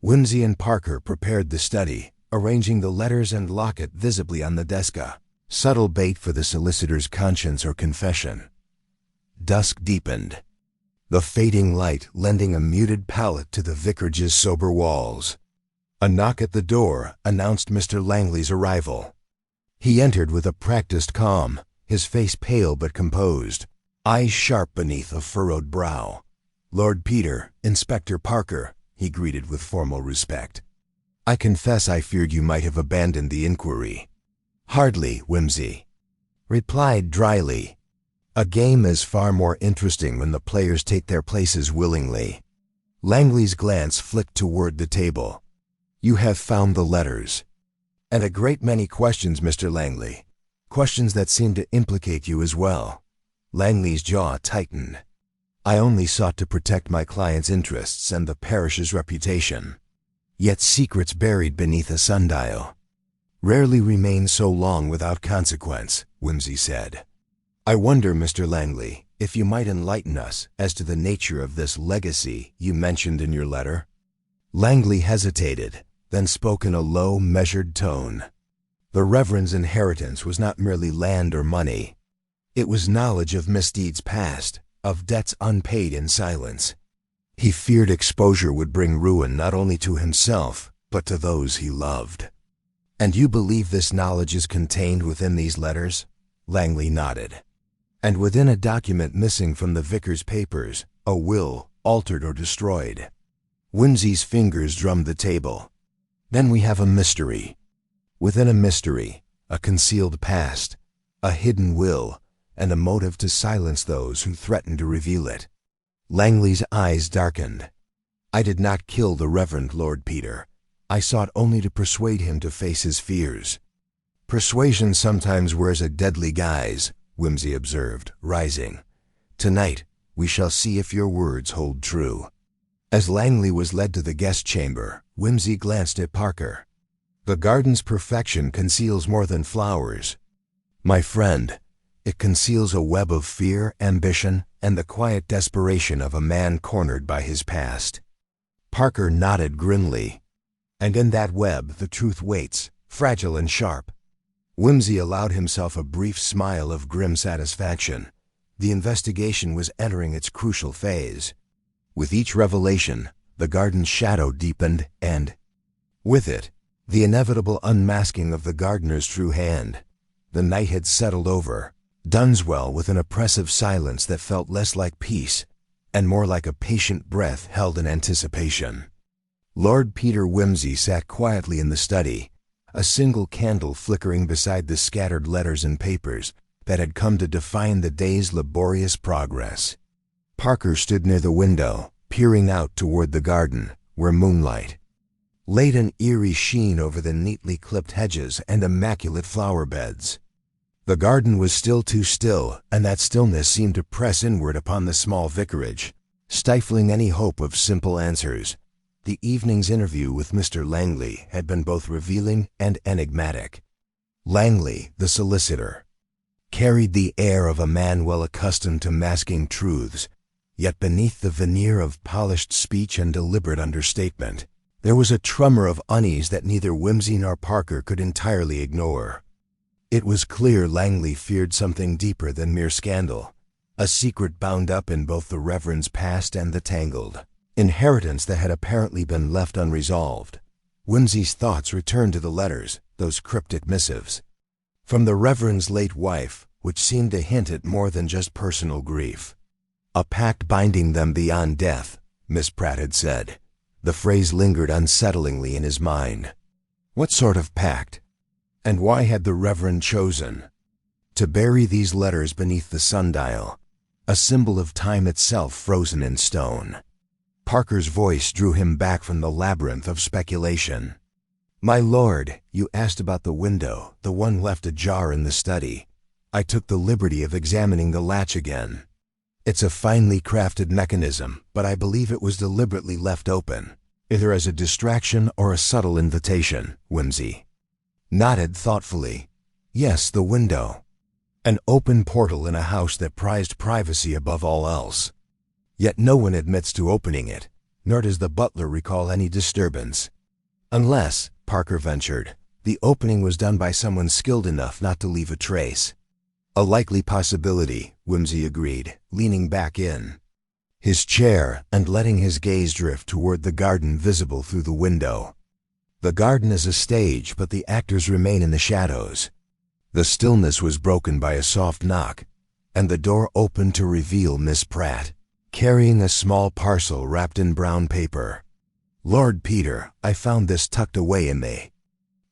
Whimsy and Parker prepared the study, arranging the letters and locket visibly on the desk, a subtle bait for the solicitor's conscience or confession. Dusk deepened, the fading light lending a muted palette to the vicarage's sober walls. A knock at the door announced Mr. Langley's arrival. He entered with a practiced calm, his face pale but composed, eyes sharp beneath a furrowed brow. "Lord Peter, Inspector Parker," he greeted with formal respect. "I confess I feared you might have abandoned the inquiry." "Hardly," Whimsy replied dryly. "A game is far more interesting when the players take their places willingly." Langley's glance flicked toward the table. "You have found the letters." "And a great many questions, Mr. Langley. Questions that seem to implicate you as well." Langley's jaw tightened. "I only sought to protect my client's interests and the parish's reputation. Yet secrets buried beneath a sundial rarely remain so long without consequence," Whimsy said. "I wonder, Mr. Langley, if you might enlighten us as to the nature of this legacy you mentioned in your letter?" Langley hesitated, then spoke in a low, measured tone. The Reverend's inheritance was not merely land or money. It was knowledge of misdeeds past, of debts unpaid in silence. He feared exposure would bring ruin not only to himself, but to those he loved. "And you believe this knowledge is contained within these letters?" Langley nodded. "And within a document missing from the vicar's papers, a will, altered or destroyed." Whimsy's fingers drummed the table. "Then we have a mystery. Within a mystery, a concealed past, a hidden will, and a motive to silence those who threaten to reveal it." Langley's eyes darkened. "I did not kill the Reverend Lord Peter. I sought only to persuade him to face his fears." "Persuasion sometimes wears a deadly guise," Whimsy observed, rising. "Tonight, we shall see if your words hold true." As Langley was led to the guest chamber, Whimsy glanced at Parker. "The garden's perfection conceals more than flowers, my friend. It conceals a web of fear, ambition, and the quiet desperation of a man cornered by his past." Parker nodded grimly. "And in that web the truth waits, fragile and sharp." Whimsy allowed himself a brief smile of grim satisfaction. The investigation was entering its crucial phase. With each revelation, the garden's shadow deepened and, with it, the inevitable unmasking of the gardener's true hand. The night had settled over Dunswell with an oppressive silence that felt less like peace and more like a patient breath held in anticipation. Lord Peter Whimsy sat quietly in the study, a single candle flickering beside the scattered letters and papers that had come to define the day's laborious progress. Parker stood near the window, peering out toward the garden, where moonlight laid an eerie sheen over the neatly clipped hedges and immaculate flower beds. The garden was still too still, and that stillness seemed to press inward upon the small vicarage, stifling any hope of simple answers. The evening's interview with Mr. Langley had been both revealing and enigmatic. Langley, the solicitor, carried the air of a man well accustomed to masking truths, yet beneath the veneer of polished speech and deliberate understatement, there was a tremor of unease that neither Whimsy nor Parker could entirely ignore. It was clear Langley feared something deeper than mere scandal, a secret bound up in both the Reverend's past and the tangled inheritance that had apparently been left unresolved. Whimsy's thoughts returned to the letters, those cryptic missives from the Reverend's late wife, which seemed to hint at more than just personal grief. "A pact binding them beyond death," Miss Pratt had said. The phrase lingered unsettlingly in his mind. What sort of pact? And why had the Reverend chosen to bury these letters beneath the sundial, a symbol of time itself frozen in stone? Parker's voice drew him back from the labyrinth of speculation. "My lord, you asked about the window, the one left ajar in the study. I took the liberty of examining the latch again." It's a finely crafted mechanism, but I believe it was deliberately left open, either as a distraction or a subtle invitation. Whimsy nodded thoughtfully. Yes, the window. An open portal in a house that prized privacy above all else. Yet no one admits to opening it, nor does the butler recall any disturbance. Unless, Parker ventured, the opening was done by someone skilled enough not to leave a trace. A likely possibility, Whimsy agreed, leaning back in his chair and letting his gaze drift toward the garden visible through the window. The garden is a stage, but the actors remain in the shadows. The stillness was broken by a soft knock, and the door opened to reveal Miss Pratt, carrying a small parcel wrapped in brown paper. Lord Peter, I found this tucked away in the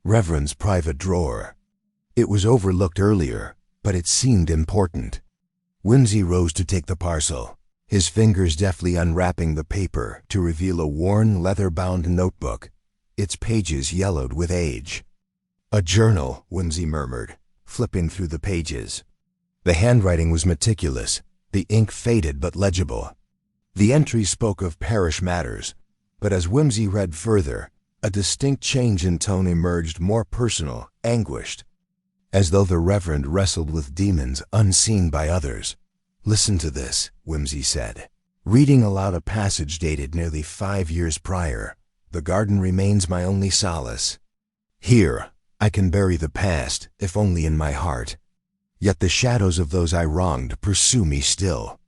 Reverend's private drawer. It was overlooked earlier, but it seemed important. Whimsy rose to take the parcel, his fingers deftly unwrapping the paper to reveal a worn, leather-bound notebook, its pages yellowed with age. A journal, Whimsy murmured, flipping through the pages. The handwriting was meticulous, the ink faded but legible. The entry spoke of parish matters, but as Whimsy read further, a distinct change in tone emerged, more personal, anguished, as though the Reverend wrestled with demons unseen by others. Listen to this, Whimsy said, reading aloud a passage dated nearly 5 years prior. The garden remains my only solace. Here, I can bury the past, if only in my heart. Yet the shadows of those I wronged pursue me still.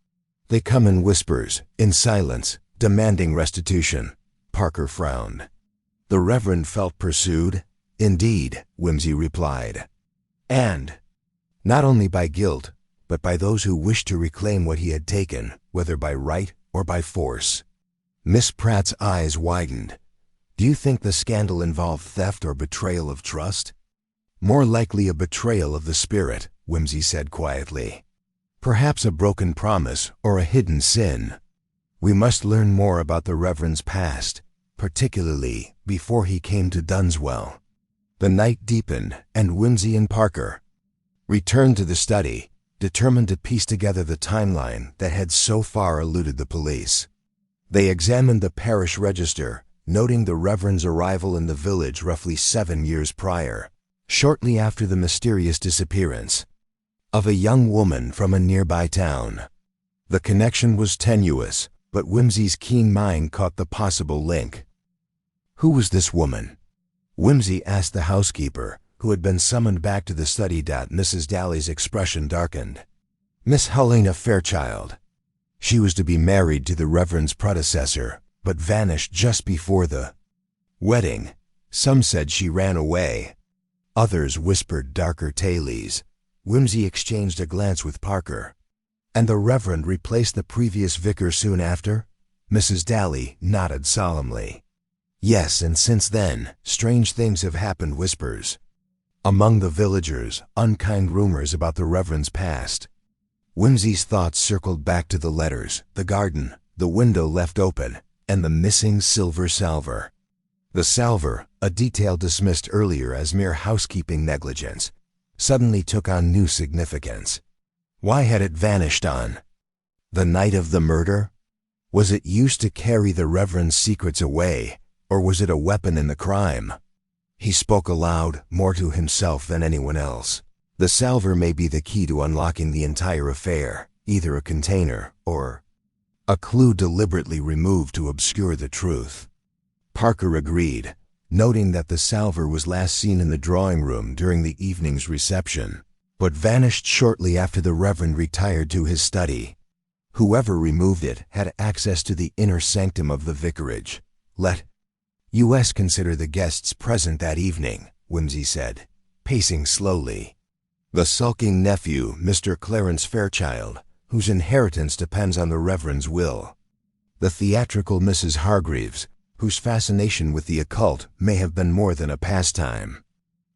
They come in whispers, in silence, demanding restitution. Parker frowned. The Reverend felt pursued? Indeed, Whimsy replied. And not only by guilt, but by those who wished to reclaim what he had taken, whether by right or by force. Miss Pratt's eyes widened. Do you think the scandal involved theft or betrayal of trust? More likely a betrayal of the spirit, Whimsy said quietly. Perhaps a broken promise or a hidden sin. We must learn more about the Reverend's past, particularly before he came to Dunswell. The night deepened, and Whimsy and Parker returned to the study, determined to piece together the timeline that had so far eluded the police. They examined the parish register, noting the Reverend's arrival in the village roughly 7 years prior, shortly after the mysterious disappearance of a young woman from a nearby town. The connection was tenuous, but Whimsy's keen mind caught the possible link. Who was this woman? Whimsy asked the housekeeper, who had been summoned back to the study. Mrs. Daly's expression darkened. Miss Helena Fairchild. She was to be married to the Reverend's predecessor, but vanished just before the wedding. Some said she ran away. Others whispered darker tales. Whimsy exchanged a glance with Parker. And the Reverend replaced the previous vicar soon after? Mrs. Daly nodded solemnly. Yes, and since then, strange things have happened. Whispers among the villagers, unkind rumors about the Reverend's past. Whimsy's thoughts circled back to the letters, the garden, the window left open, and the missing silver salver. The salver, a detail dismissed earlier as mere housekeeping negligence, suddenly took on new significance. Why had it vanished on the night of the murder? Was it used to carry the Reverend's secrets away, or was it a weapon in the crime? He spoke aloud, more to himself than anyone else. The salver may be the key to unlocking the entire affair, either a container or a clue deliberately removed to obscure the truth. Parker agreed, noting that the salver was last seen in the drawing room during the evening's reception, but vanished shortly after the Reverend retired to his study. Whoever removed it had access to the inner sanctum of the vicarage. Let us consider the guests present that evening, Whimsy said, pacing slowly. The sulking nephew, Mr. Clarence Fairchild, whose inheritance depends on the Reverend's will. The theatrical Mrs. Hargreaves, whose fascination with the occult may have been more than a pastime.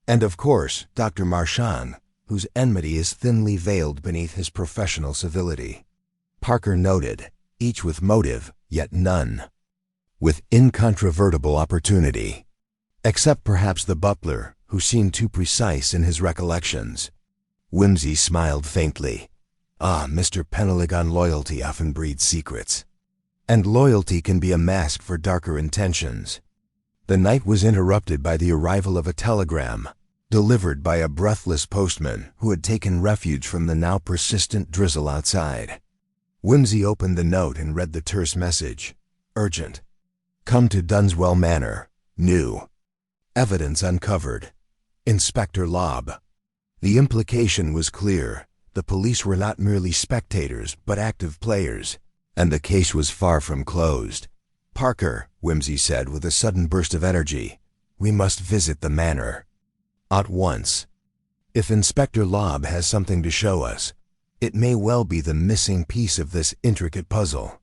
And of course, Dr. Marchand, whose enmity is thinly veiled beneath his professional civility. Parker noted, each with motive, yet none with incontrovertible opportunity. Except perhaps the butler, who seemed too precise in his recollections. Whimsy smiled faintly. Ah, Mr. Peneligon, loyalty often breeds secrets. And loyalty can be a mask for darker intentions. The night was interrupted by the arrival of a telegram, delivered by a breathless postman who had taken refuge from the now persistent drizzle outside. Whimsy opened the note and read the terse message. Urgent. Come to Dunswell Manor. New. Evidence uncovered. Inspector Lobb. The implication was clear. The police were not merely spectators, but active players, and the case was far from closed. Parker, Whimsy said with a sudden burst of energy, we must visit the manor. At once. If Inspector Lobb has something to show us, it may well be the missing piece of this intricate puzzle.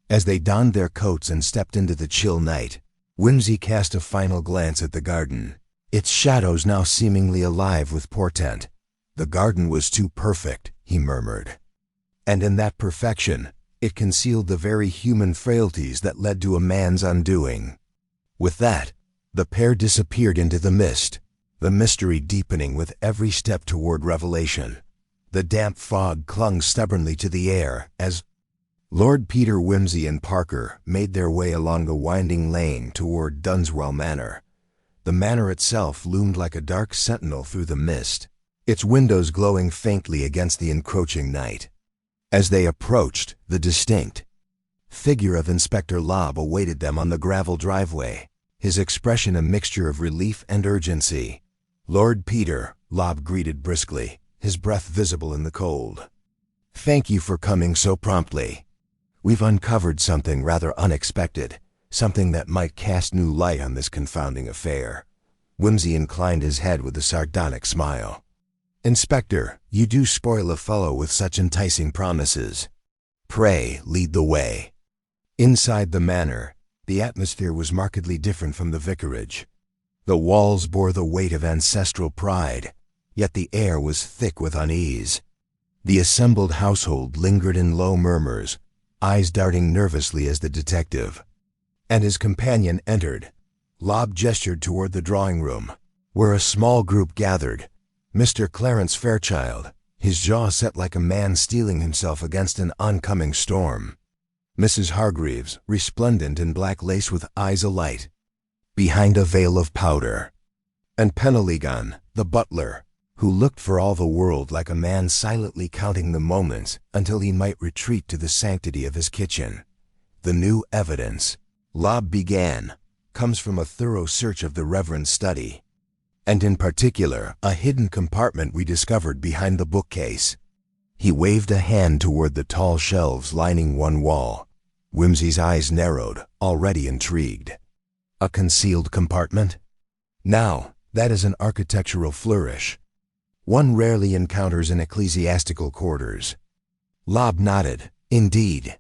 As they donned their coats and stepped into the chill night, Whimsy cast a final glance at the garden, its shadows now seemingly alive with portent. The garden was too perfect, he murmured. And in that perfection, it concealed the very human frailties that led to a man's undoing. With that, the pair disappeared into the mist, the mystery deepening with every step toward revelation. The damp fog clung stubbornly to the air as Lord Peter, Whimsy, and Parker made their way along the winding lane toward Dunswell Manor. The manor itself loomed like a dark sentinel through the mist, its windows glowing faintly against the encroaching night. As they approached, the distinct figure of Inspector Lobb awaited them on the gravel driveway, his expression a mixture of relief and urgency. Lord Peter, Lobb greeted briskly, his breath visible in the cold. Thank you for coming so promptly. We've uncovered something rather unexpected, something that might cast new light on this confounding affair. Whimsy inclined his head with a sardonic smile. Inspector, you do spoil a fellow with such enticing promises. Pray, lead the way. Inside the manor, the atmosphere was markedly different from the vicarage. The walls bore the weight of ancestral pride, yet the air was thick with unease. The assembled household lingered in low murmurs, eyes darting nervously as the detective and his companion entered. Lobb gestured toward the drawing room, where a small group gathered. Mr. Clarence Fairchild, his jaw set like a man steeling himself against an oncoming storm. Mrs. Hargreaves, resplendent in black lace with eyes alight, behind a veil of powder. And Peneligon, the butler, who looked for all the world like a man silently counting the moments until he might retreat to the sanctity of his kitchen. The new evidence, Lobb began, comes from a thorough search of the Reverend's study, and in particular, a hidden compartment we discovered behind the bookcase. He waved a hand toward the tall shelves lining one wall. Whimsy's eyes narrowed, already intrigued. A concealed compartment? Now, that is an architectural flourish. One rarely encounters in ecclesiastical quarters. Lobb nodded. Indeed.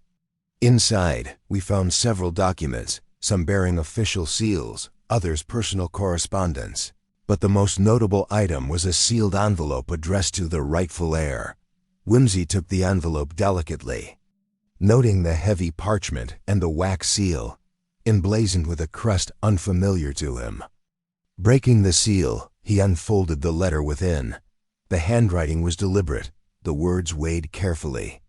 Inside, we found several documents, some bearing official seals, others personal correspondence. But the most notable item was a sealed envelope addressed to the rightful heir. Whimsy took the envelope delicately, noting the heavy parchment and the wax seal, emblazoned with a crest unfamiliar to him. Breaking the seal, he unfolded the letter within. The handwriting was deliberate, the words weighed carefully.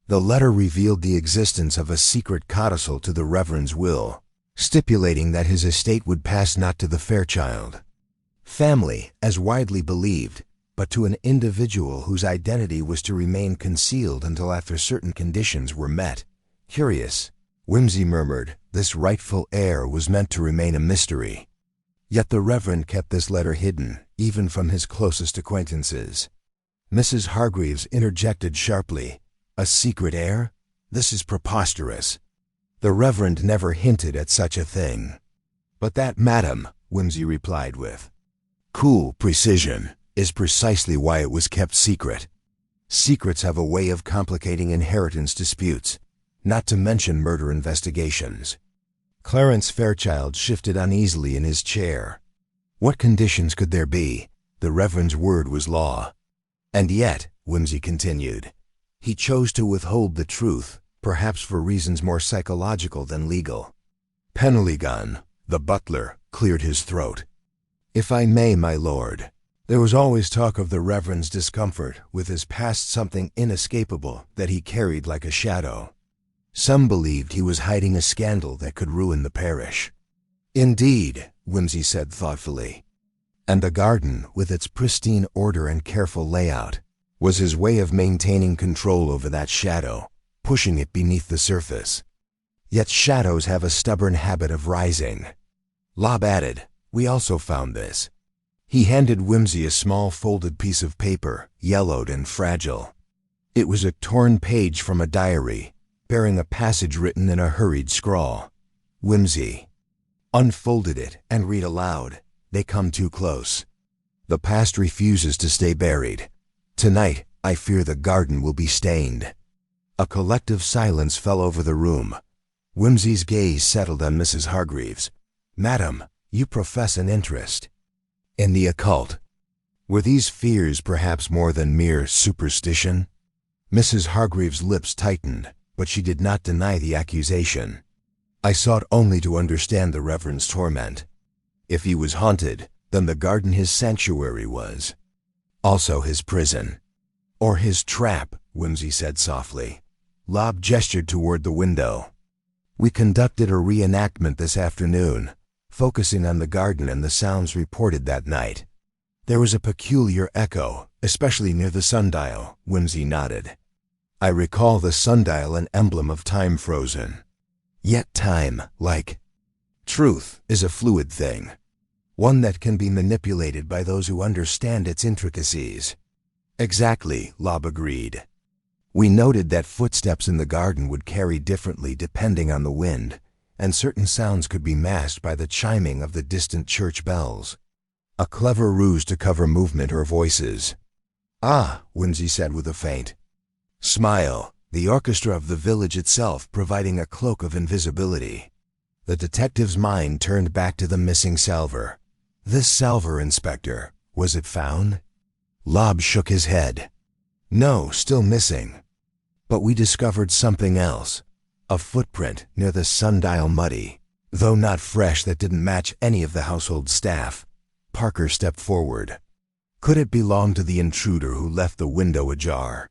The letter revealed the existence of a secret codicil to the Reverend's will, stipulating that his estate would pass not to the Fairchild family, as widely believed, but to an individual whose identity was to remain concealed until after certain conditions were met. Curious, Whimsy murmured, this rightful heir was meant to remain a mystery. Yet the Reverend kept this letter hidden, even from his closest acquaintances. Mrs. Hargreaves interjected sharply, a secret heir? This is preposterous. The Reverend never hinted at such a thing. But that, madam, Whimsy replied with cool precision, is precisely why it was kept secret. Secrets have a way of complicating inheritance disputes, not to mention murder investigations. Clarence Fairchild shifted uneasily in his chair. What conditions could there be? The Reverend's word was law. And yet, Whimsy continued, he chose to withhold the truth, perhaps for reasons more psychological than legal. Peneligon, the butler, cleared his throat. If I may, my lord, There was always talk of the Reverend's discomfort with his past, something inescapable that he carried like a shadow. Some believed he was hiding a scandal that could ruin the parish. Indeed, Whimsy said thoughtfully. And the garden, with its pristine order and careful layout, was his way of maintaining control over that shadow, pushing it beneath the surface. Yet shadows have a stubborn habit of rising. Lobb added, "We also found this." He handed Whimsy a small folded piece of paper, yellowed and fragile. It was a torn page from a diary, bearing a passage written in a hurried scrawl. Whimsy unfolded it and read aloud, "They come too close. The past refuses to stay buried. Tonight, I fear the garden will be stained." A collective silence fell over the room. Whimsy's gaze settled on Mrs. Hargreaves. "Madam, you profess an interest in the occult. Were these fears perhaps more than mere superstition?" Mrs. Hargreaves' lips tightened, but she did not deny the accusation. "I sought only to understand the Reverend's torment. If he was haunted, then the garden his sanctuary was. Also his prison. Or his trap," Whimsy said softly. Lobb gestured toward the window. "We conducted a reenactment this afternoon, focusing on the garden and the sounds reported that night. There was a peculiar echo, especially near the sundial," Whimsy nodded. "I recall the sundial, an emblem of time frozen. Yet time, like truth, is a fluid thing, one that can be manipulated by those who understand its intricacies." "Exactly," Lobb agreed. "We noted that footsteps in the garden would carry differently depending on the wind, and certain sounds could be masked by the chiming of the distant church bells. A clever ruse to cover movement or voices." "Ah," Whimsy said with a faint smile, "the orchestra of the village itself providing a cloak of invisibility." The detective's mind turned back to the missing salver. "This salver, Inspector, was it found?" Lobb shook his head. "No, still missing. But we discovered something else. A footprint near the sundial, muddy, though not fresh, that didn't match any of the household staff." Parker stepped forward. "Could it belong to the intruder who left the window ajar?"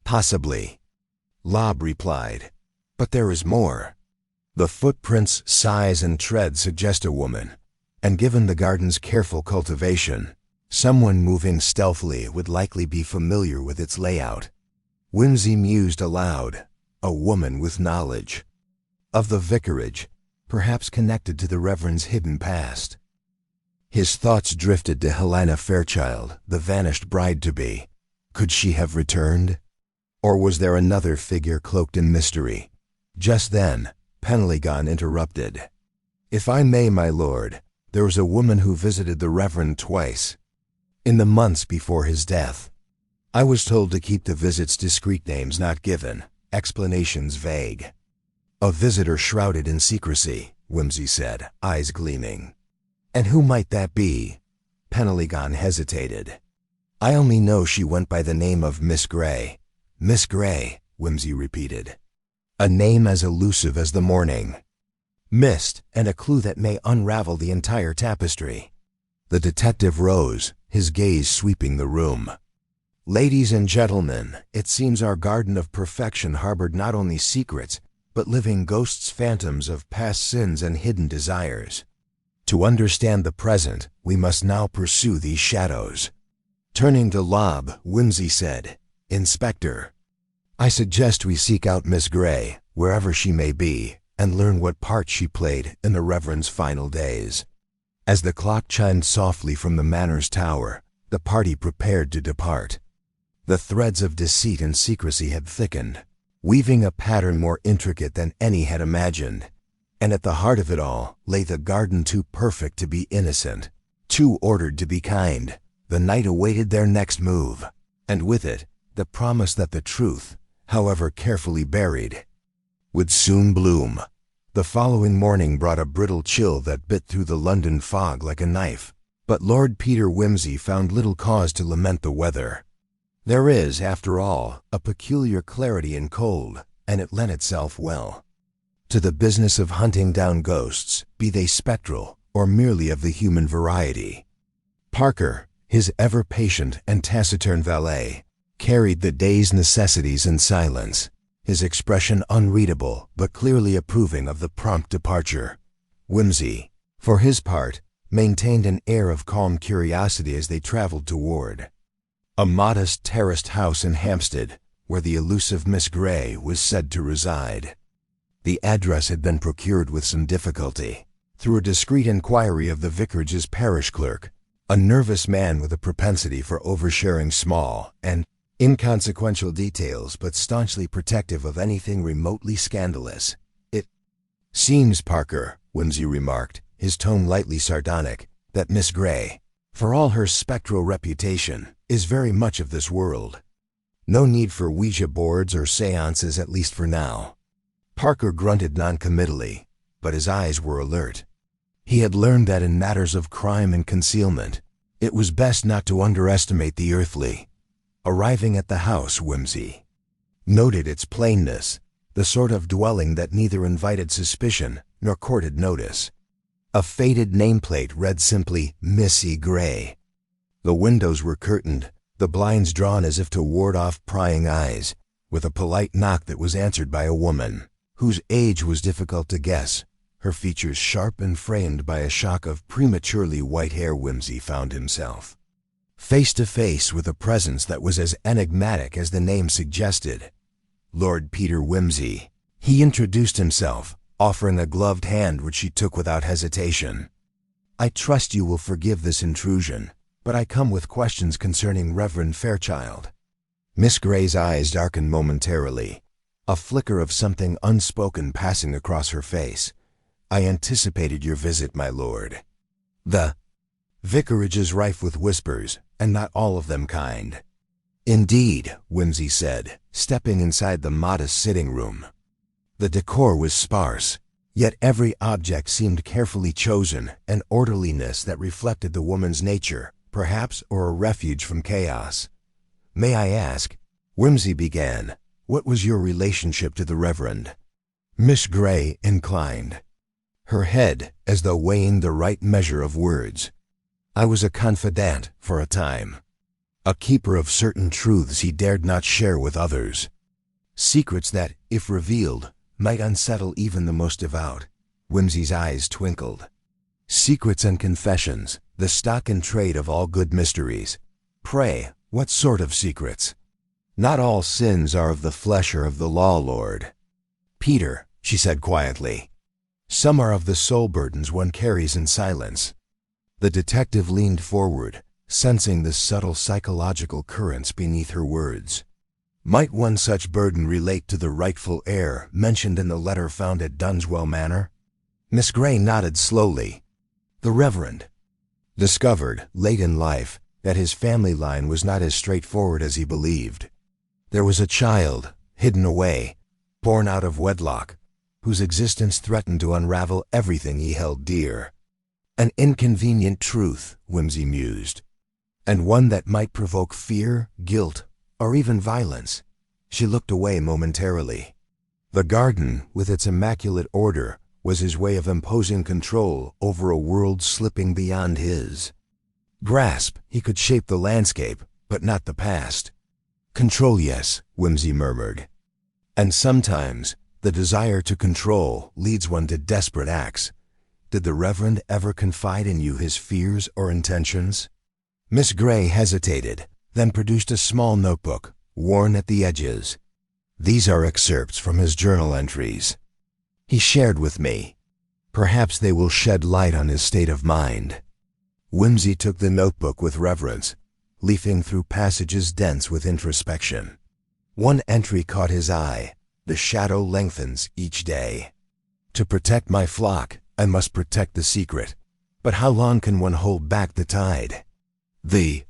"Possibly," Lobb replied. "But there is more. The footprint's size and tread suggest a woman, and given the garden's careful cultivation, someone moving stealthily would likely be familiar with its layout." Whimsy mused aloud. A woman with knowledge of the vicarage, perhaps connected to the Reverend's hidden past. His thoughts drifted to Helena Fairchild, the vanished bride-to-be. Could she have returned? Or was there another figure cloaked in mystery? Just then, Penelligon interrupted. "If I may, my lord, there was a woman who visited the Reverend twice, in the months before his death. I was told to keep the visits discreet, names not given, explanations vague." "A visitor shrouded in secrecy," Whimsy said, eyes gleaming. "And who might that be?" Penelligon hesitated. "I only know she went by the name of Miss Gray." "Miss Gray," Whimsy repeated. "A name as elusive as the morning. Mist, and a clue that may unravel the entire tapestry." The detective rose, his gaze sweeping the room. "Ladies and gentlemen, it seems our garden of perfection harbored not only secrets, but living ghosts, phantoms of past sins and hidden desires. To understand the present, we must now pursue these shadows." Turning to Lobb, Whimsy said, "Inspector, I suggest we seek out Miss Gray, wherever she may be, and learn what part she played in the Reverend's final days." As the clock chimed softly from the manor's tower, the party prepared to depart. The threads of deceit and secrecy had thickened, weaving a pattern more intricate than any had imagined. And at the heart of it all lay the garden, too perfect to be innocent, too ordered to be kind. The night awaited their next move, and with it, the promise that the truth, however carefully buried, would soon bloom. The following morning brought a brittle chill that bit through the London fog like a knife, but Lord Peter Whimsy found little cause to lament the weather. There is, after all, a peculiar clarity in cold, and it lent itself well to the business of hunting down ghosts, be they spectral or merely of the human variety. "Parker, His ever-patient and taciturn valet carried the day's necessities in silence, his expression unreadable but clearly approving of the prompt departure. Whimsy, for his part, maintained an air of calm curiosity as they traveled toward a modest terraced house in Hampstead, where the elusive Miss Grey was said to reside. The address had been procured with some difficulty, through a discreet inquiry of the vicarage's parish clerk, a nervous man with a propensity for oversharing small and inconsequential details but staunchly protective of anything remotely scandalous. "It seems, Parker," Whimsy remarked, his tone lightly sardonic, "that Miss Grey, for all her spectral reputation, is very much of this world. No need for Ouija boards or seances, at least for now." Parker grunted noncommittally, but his eyes were alert. He had learned that in matters of crime and concealment, it was best not to underestimate the earthly. Arriving at the house, Whimsy noted its plainness, the sort of dwelling that neither invited suspicion nor courted notice. A faded nameplate read simply, "Missy Grey." The windows were curtained, the blinds drawn as if to ward off prying eyes, with a polite knock that was answered by a woman, whose age was difficult to guess, her features sharp and framed by a shock of prematurely white hair. Whimsy found himself face to face with a presence that was as enigmatic as the name suggested. Lord Peter Whimsy. He introduced himself, offering a gloved hand which she took without hesitation. "I trust you will forgive this intrusion, but I come with questions concerning Reverend Fairchild." Miss Grey's eyes darkened momentarily, a flicker of something unspoken passing across her face. "I anticipated your visit, my lord. The vicarage is rife with whispers, and not all of them kind." "Indeed," Whimsy said, stepping inside the modest sitting room. The decor was sparse, yet every object seemed carefully chosen, an orderliness that reflected the woman's nature, perhaps, or a refuge from chaos. "May I ask," Whimsy began, "what was your relationship to the Reverend?" Miss Grey inclined her head as though weighing the right measure of words. "I was a confidant for a time, a keeper of certain truths he dared not share with others. Secrets that, if revealed, might unsettle even the most devout." Whimsy's eyes twinkled. "Secrets and confessions, the stock and trade of all good mysteries. Pray, what sort of secrets?" "Not all sins are of the flesh or of the law, Lord Peter," she said quietly. "Some are of the soul burdens one carries in silence." The detective leaned forward, sensing the subtle psychological currents beneath her words. "Might one such burden relate to the rightful heir mentioned in the letter found at Dunswell Manor?" Miss Grey nodded slowly. "The Reverend discovered, late in life, that his family line was not as straightforward as he believed. There was a child, hidden away, born out of wedlock, whose existence threatened to unravel everything he held dear. An inconvenient truth," Whimsy mused, "and one that might provoke fear, guilt, or even violence." She looked away momentarily. The garden, with its immaculate order, was his way of imposing control over a world slipping beyond his grasp. He could shape the landscape, but not the past. "Control, yes," Whimsy murmured. "And sometimes the desire to control leads one to desperate acts. Did the Reverend ever confide in you his fears or intentions?" Miss Grey hesitated, then produced a small notebook, worn at the edges. "These are excerpts from his journal entries he shared with me. Perhaps they will shed light on his state of mind." Whimsy took the notebook with reverence, leafing through passages dense with introspection. One entry caught his eye: "The shadow lengthens each day. To protect my flock, I must protect the secret. But how long can one hold back the tide? The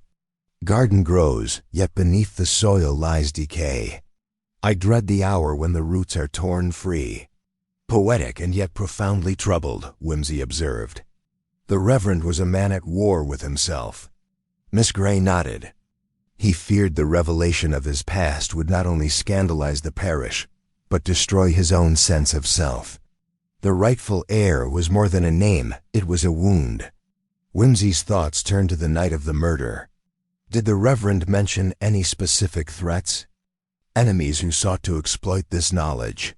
garden grows, yet beneath the soil lies decay. I dread the hour when the roots are torn free." "Poetic and yet profoundly troubled," Whimsy observed. The Reverend was a man at war with himself. Miss Grey nodded. He feared the revelation of his past would not only scandalize the parish, but destroy his own sense of self. The rightful heir was more than a name, it was a wound. Whimsy's thoughts turned to the night of the murder. Did the Reverend mention any specific threats? Enemies who sought to exploit this knowledge?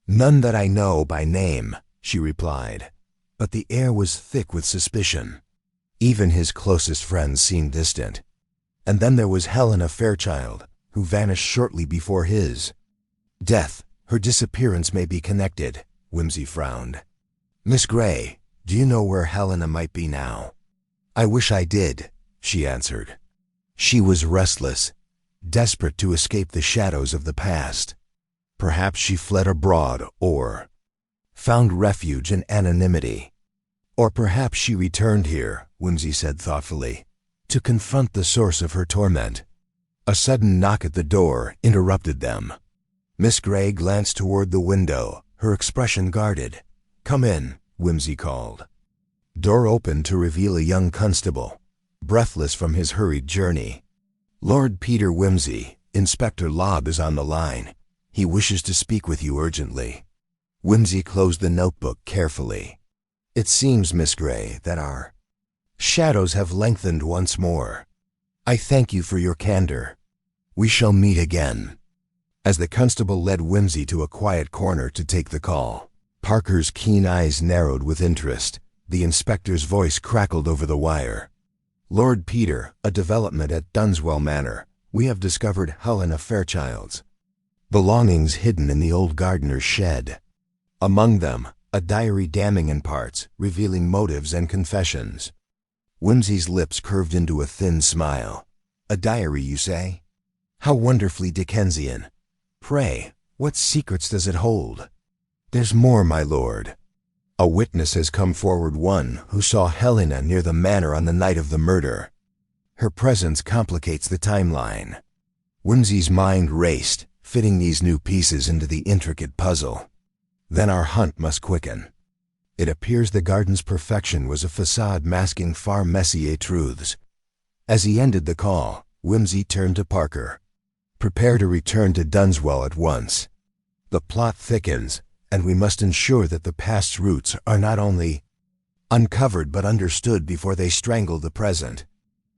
None that I know by name, she replied, but the air was thick with suspicion. Even his closest friends seemed distant. And then there was Helena Fairchild, who vanished shortly before his death. Her disappearance may be connected, Whimsy frowned. Miss Gray, do you know where Helena might be now? I wish I did, she answered. She was restless, desperate to escape the shadows of the past. Perhaps she fled abroad or found refuge in anonymity. Or perhaps she returned here, Whimsy said thoughtfully, to confront the source of her torment. A sudden knock at the door interrupted them. Miss Gray glanced toward the window, her expression guarded. Come in, Whimsy called. Door opened to reveal a young constable, breathless from his hurried journey. Lord Peter Whimsy, Inspector Lobb is on the line. He wishes to speak with you urgently. Whimsy closed the notebook carefully. It seems, Miss Gray, that our shadows have lengthened once more. I thank you for your candor. We shall meet again. As the constable led Whimsy to a quiet corner to take the call, Parker's keen eyes narrowed with interest. The inspector's voice crackled over the wire. Lord Peter, a development at Dunswell Manor. We have discovered Helena Fairchild's belongings hidden in the old gardener's shed. Among them, a diary damning in parts, revealing motives and confessions. Whimsy's lips curved into a thin smile. A diary, you say? How wonderfully Dickensian. Pray, what secrets does it hold? There's more, my lord. A witness has come forward, one who saw Helena near the manor on the night of the murder. Her presence complicates the timeline. Whimsy's mind raced, fitting these new pieces into the intricate puzzle. Then our hunt must quicken. It appears the garden's perfection was a facade masking far messier truths. As he ended the call, Whimsy turned to Parker. Prepare to return to Dunswell at once. The plot thickens, and we must ensure that the past's roots are not only uncovered but understood before they strangle the present.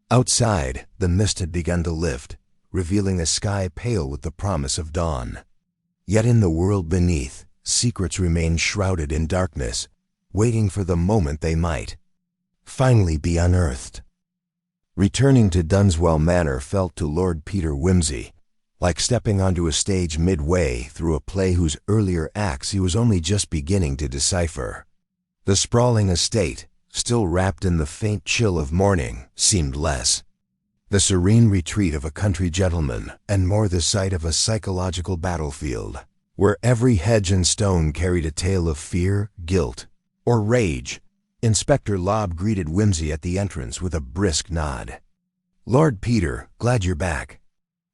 Outside, the mist had begun to lift, revealing a sky pale with the promise of dawn. Yet in the world beneath, secrets remained shrouded in darkness, waiting for the moment they might finally be unearthed. Returning to Dunswell Manor felt to Lord Peter Whimsy like stepping onto a stage midway through a play whose earlier acts he was only just beginning to decipher. The sprawling estate, still wrapped in the faint chill of morning, seemed less the serene retreat of a country gentleman and more the site of a psychological battlefield, where every hedge and stone carried a tale of fear, guilt, or rage. Inspector Lobb greeted Whimsy at the entrance with a brisk nod. Lord Peter, glad you're back.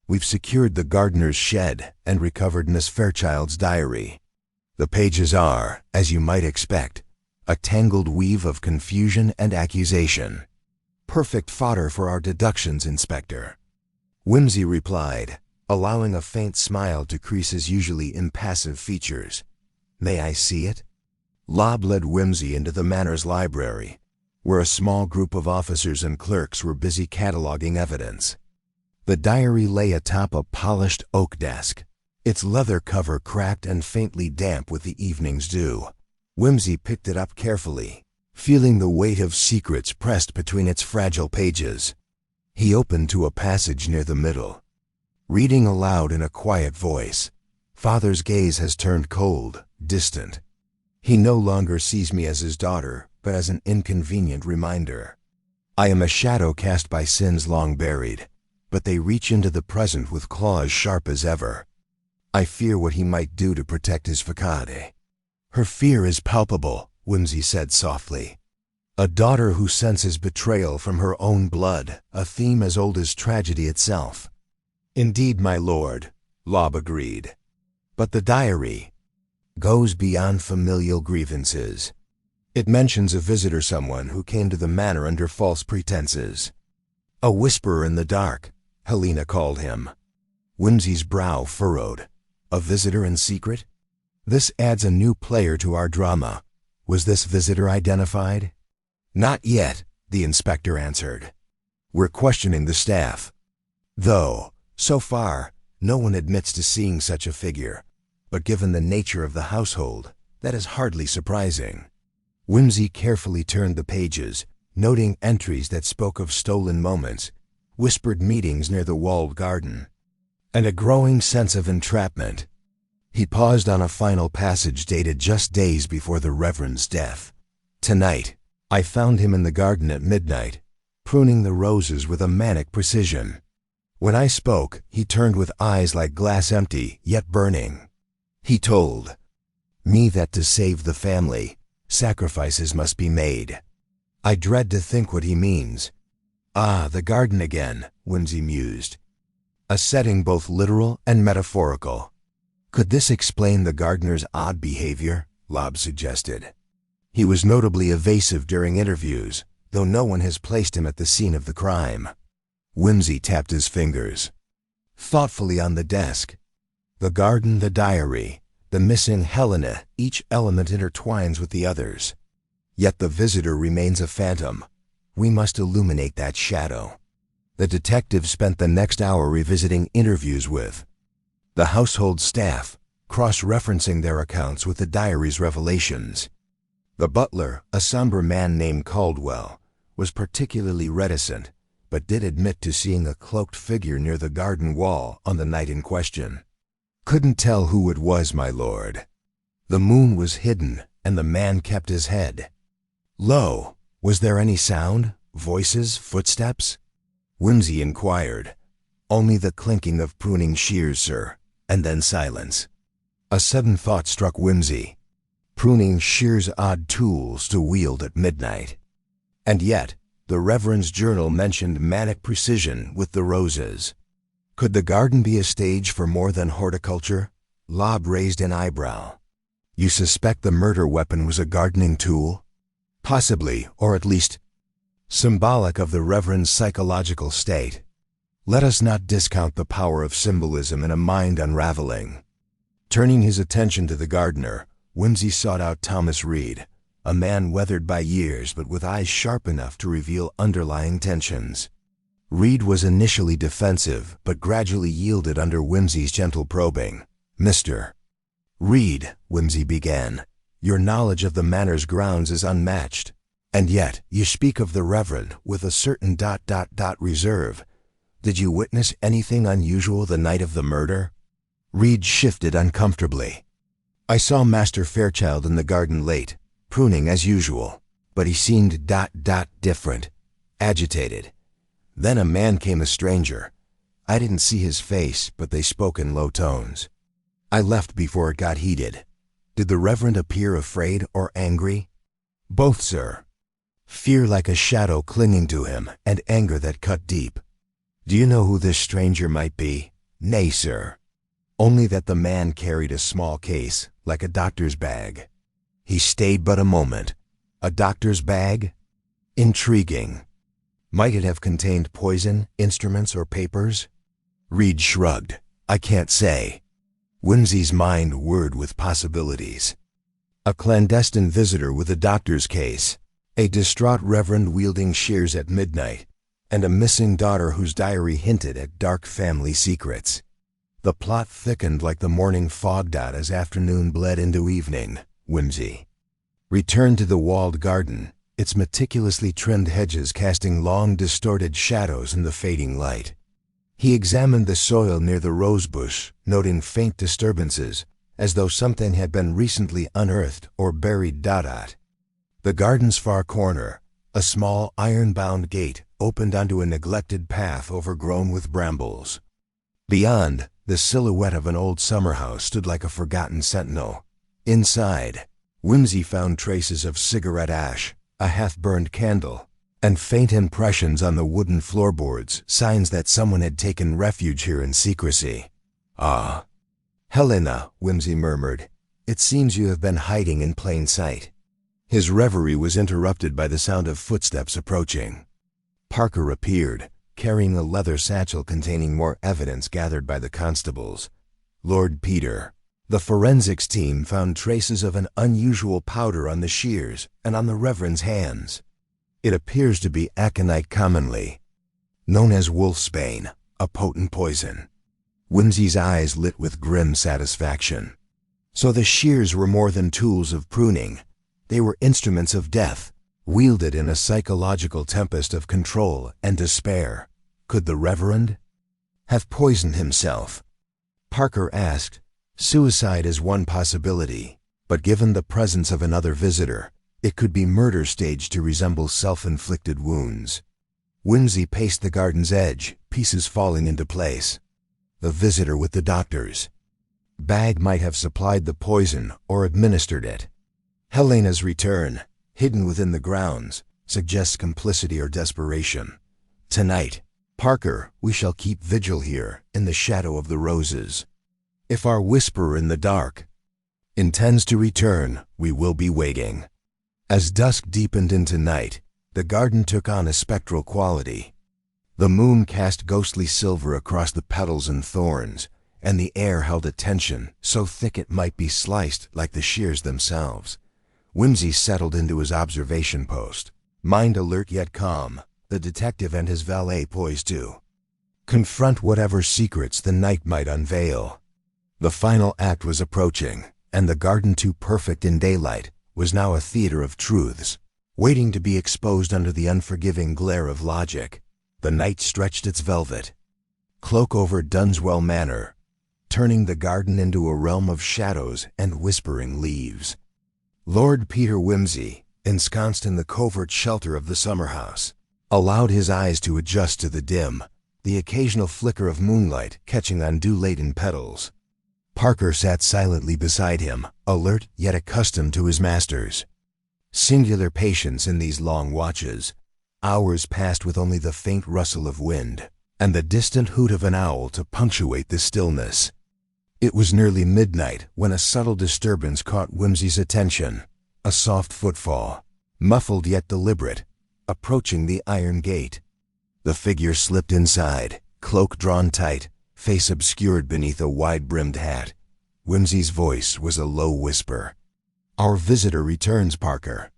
We've secured the gardener's shed and recovered Miss Fairchild's diary. The pages are, as you might expect, a tangled weave of confusion and accusation. Perfect fodder for our deductions, Inspector. Whimsy replied, allowing a faint smile to crease his usually impassive features. May I see it? Lobb led Whimsy into the manor's library, where a small group of officers and clerks were busy cataloging evidence. The diary lay atop a polished oak desk, its leather cover cracked and faintly damp with the evening's dew. Whimsy picked it up carefully, feeling the weight of secrets pressed between its fragile pages. He opened to a passage near the middle, reading aloud in a quiet voice. Father's gaze has turned cold, distant. He no longer sees me as his daughter, but as an inconvenient reminder. I am a shadow cast by sins long buried, but they reach into the present with claws sharp as ever. I fear what he might do to protect his facade. Her fear is palpable, Whimsy said softly. A daughter who senses betrayal from her own blood, a theme as old as tragedy itself. Indeed, my lord, Lobb agreed. But the diary goes beyond familial grievances. It mentions a visitor, someone who came to the manor under false pretenses. A whisperer in the dark, Helena called him. Whimsy's brow furrowed. A visitor in secret? This adds a new player to our drama. Was this visitor identified? Not yet, the inspector answered. "We're questioning the staff. Though, so far, no one admits to seeing such a figure. But given the nature of the household, that is hardly surprising." Whimsy carefully turned the pages, noting entries that spoke of stolen moments, whispered meetings near the walled garden, and a growing sense of entrapment. He paused on a final passage dated just days before the Reverend's death. "Tonight, I found him in the garden at midnight, pruning the roses with a manic precision. When I spoke, he turned with eyes like glass empty, yet burning. He told me that to save the family, sacrifices must be made. I dread to think what he means." "Ah, the garden again," Whimsy mused. "A setting both literal and metaphorical. Could this explain the gardener's odd behavior?" Lobb suggested. "He was notably evasive during interviews, though no one has placed him at the scene of the crime." Whimsy tapped his fingers thoughtfully on the desk. "The garden, the diary, the missing Helena, each element intertwines with the others. Yet the visitor remains a phantom. We must illuminate that shadow." The detective spent the next hour revisiting interviews with the household staff, cross-referencing their accounts with the diary's revelations. The butler, a somber man named Caldwell, was particularly reticent, but did admit to seeing a cloaked figure near the garden wall on the night in question. "Couldn't tell who it was, my lord. The moon was hidden, and the man kept his head low. Was there any sound? Voices? Footsteps?" Whimsy inquired. "Only the clinking of pruning shears, sir," and then silence. A sudden thought struck Whimsy. Pruning shears, odd tools to wield at midnight. And yet, the Reverend's journal mentioned manic precision with the roses. Could the garden be a stage for more than horticulture? Lobb raised an eyebrow. "You suspect the murder weapon was a gardening tool?" "Possibly, or at least symbolic of the Reverend's psychological state. Let us not discount the power of symbolism in a mind unraveling." Turning his attention to the gardener, Whimsy sought out Thomas Reed, a man weathered by years but with eyes sharp enough to reveal underlying tensions. Reed was initially defensive but gradually yielded under Whimsy's gentle probing. "Mr. Reed," Whimsy began, "your knowledge of the manor's grounds is unmatched. And yet, you speak of the Reverend with a certain ... reserve. Did you witness anything unusual the night of the murder?" Reed shifted uncomfortably. "I saw Master Fairchild in the garden late, pruning as usual, but he seemed ... different, agitated. Then a man came, a stranger. I didn't see his face, but they spoke in low tones. I left before it got heated. Did the Reverend appear afraid or angry?" "Both, sir. Fear like a shadow clinging to him, and anger that cut deep." "Do you know who this stranger might be?" "Nay, sir. Only that the man carried a small case, like a doctor's bag." "He stayed but a moment. A doctor's bag? Intriguing. Might it have contained poison, instruments, or papers?" Reed shrugged. "I can't say." Whimsy's mind whirred with possibilities. A clandestine visitor with a doctor's case, a distraught Reverend wielding shears at midnight, and a missing daughter whose diary hinted at dark family secrets. The plot thickened like the morning fog dot as afternoon bled into evening. Whimsy returned to the walled garden, its meticulously trimmed hedges casting long, distorted shadows in the fading light. He examined the soil near the rosebush, noting faint disturbances, as though something had been recently unearthed or buried. The garden's far corner, a small iron-bound gate opened onto a neglected path overgrown with brambles. Beyond, the silhouette of an old summer house stood like a forgotten sentinel. Inside, Whimsy found traces of cigarette ash, a half-burned candle, and faint impressions on the wooden floorboards, signs that someone had taken refuge here in secrecy. "Ah, Helena," Whimsy murmured, "it seems you have been hiding in plain sight." His reverie was interrupted by the sound of footsteps approaching. Parker appeared, carrying a leather satchel containing more evidence gathered by the constables. "Lord Peter, the forensics team found traces of an unusual powder on the shears and on the Reverend's hands." It appears to be aconite commonly, known as wolfsbane, a potent poison. Whimsy's eyes lit with grim satisfaction. So the shears were more than tools of pruning. They were instruments of death, wielded in a psychological tempest of control and despair. Could the Reverend have poisoned himself? Parker asked. Suicide is one possibility, but given the presence of another visitor, it could be murder staged to resemble self-inflicted wounds. Whimsy paced the garden's edge, pieces falling into place. The visitor with the doctor's bag might have supplied the poison or administered it. Helena's return, hidden within the grounds, suggests complicity or desperation. Tonight, Parker, we shall keep vigil here, in the shadow of the roses. If our whisperer in the dark intends to return, we will be waiting. As dusk deepened into night, the garden took on a spectral quality. The moon cast ghostly silver across the petals and thorns, and the air held a tension so thick it might be sliced like the shears themselves. Whimsy settled into his observation post, mind alert yet calm, the detective and his valet poised to confront whatever secrets the night might unveil. The final act was approaching, and the garden, too perfect in daylight, was now a theater of truths, waiting to be exposed under the unforgiving glare of logic. The night stretched its velvet cloak over Dunswell Manor, turning the garden into a realm of shadows and whispering leaves. Lord Peter Whimsy, ensconced in the covert shelter of the summer house, allowed his eyes to adjust to the dim, the occasional flicker of moonlight catching on dew-laden petals. Parker sat silently beside him, alert yet accustomed to his masters. Singular patience in these long watches. Hours passed with only the faint rustle of wind, and the distant hoot of an owl to punctuate the stillness. It was nearly midnight when a subtle disturbance caught Whimsy's attention. A soft footfall, muffled yet deliberate, approaching the iron gate. The figure slipped inside, cloak drawn tight, face obscured beneath a wide-brimmed hat. Whimsy's voice was a low whisper. "Our visitor returns, Parker."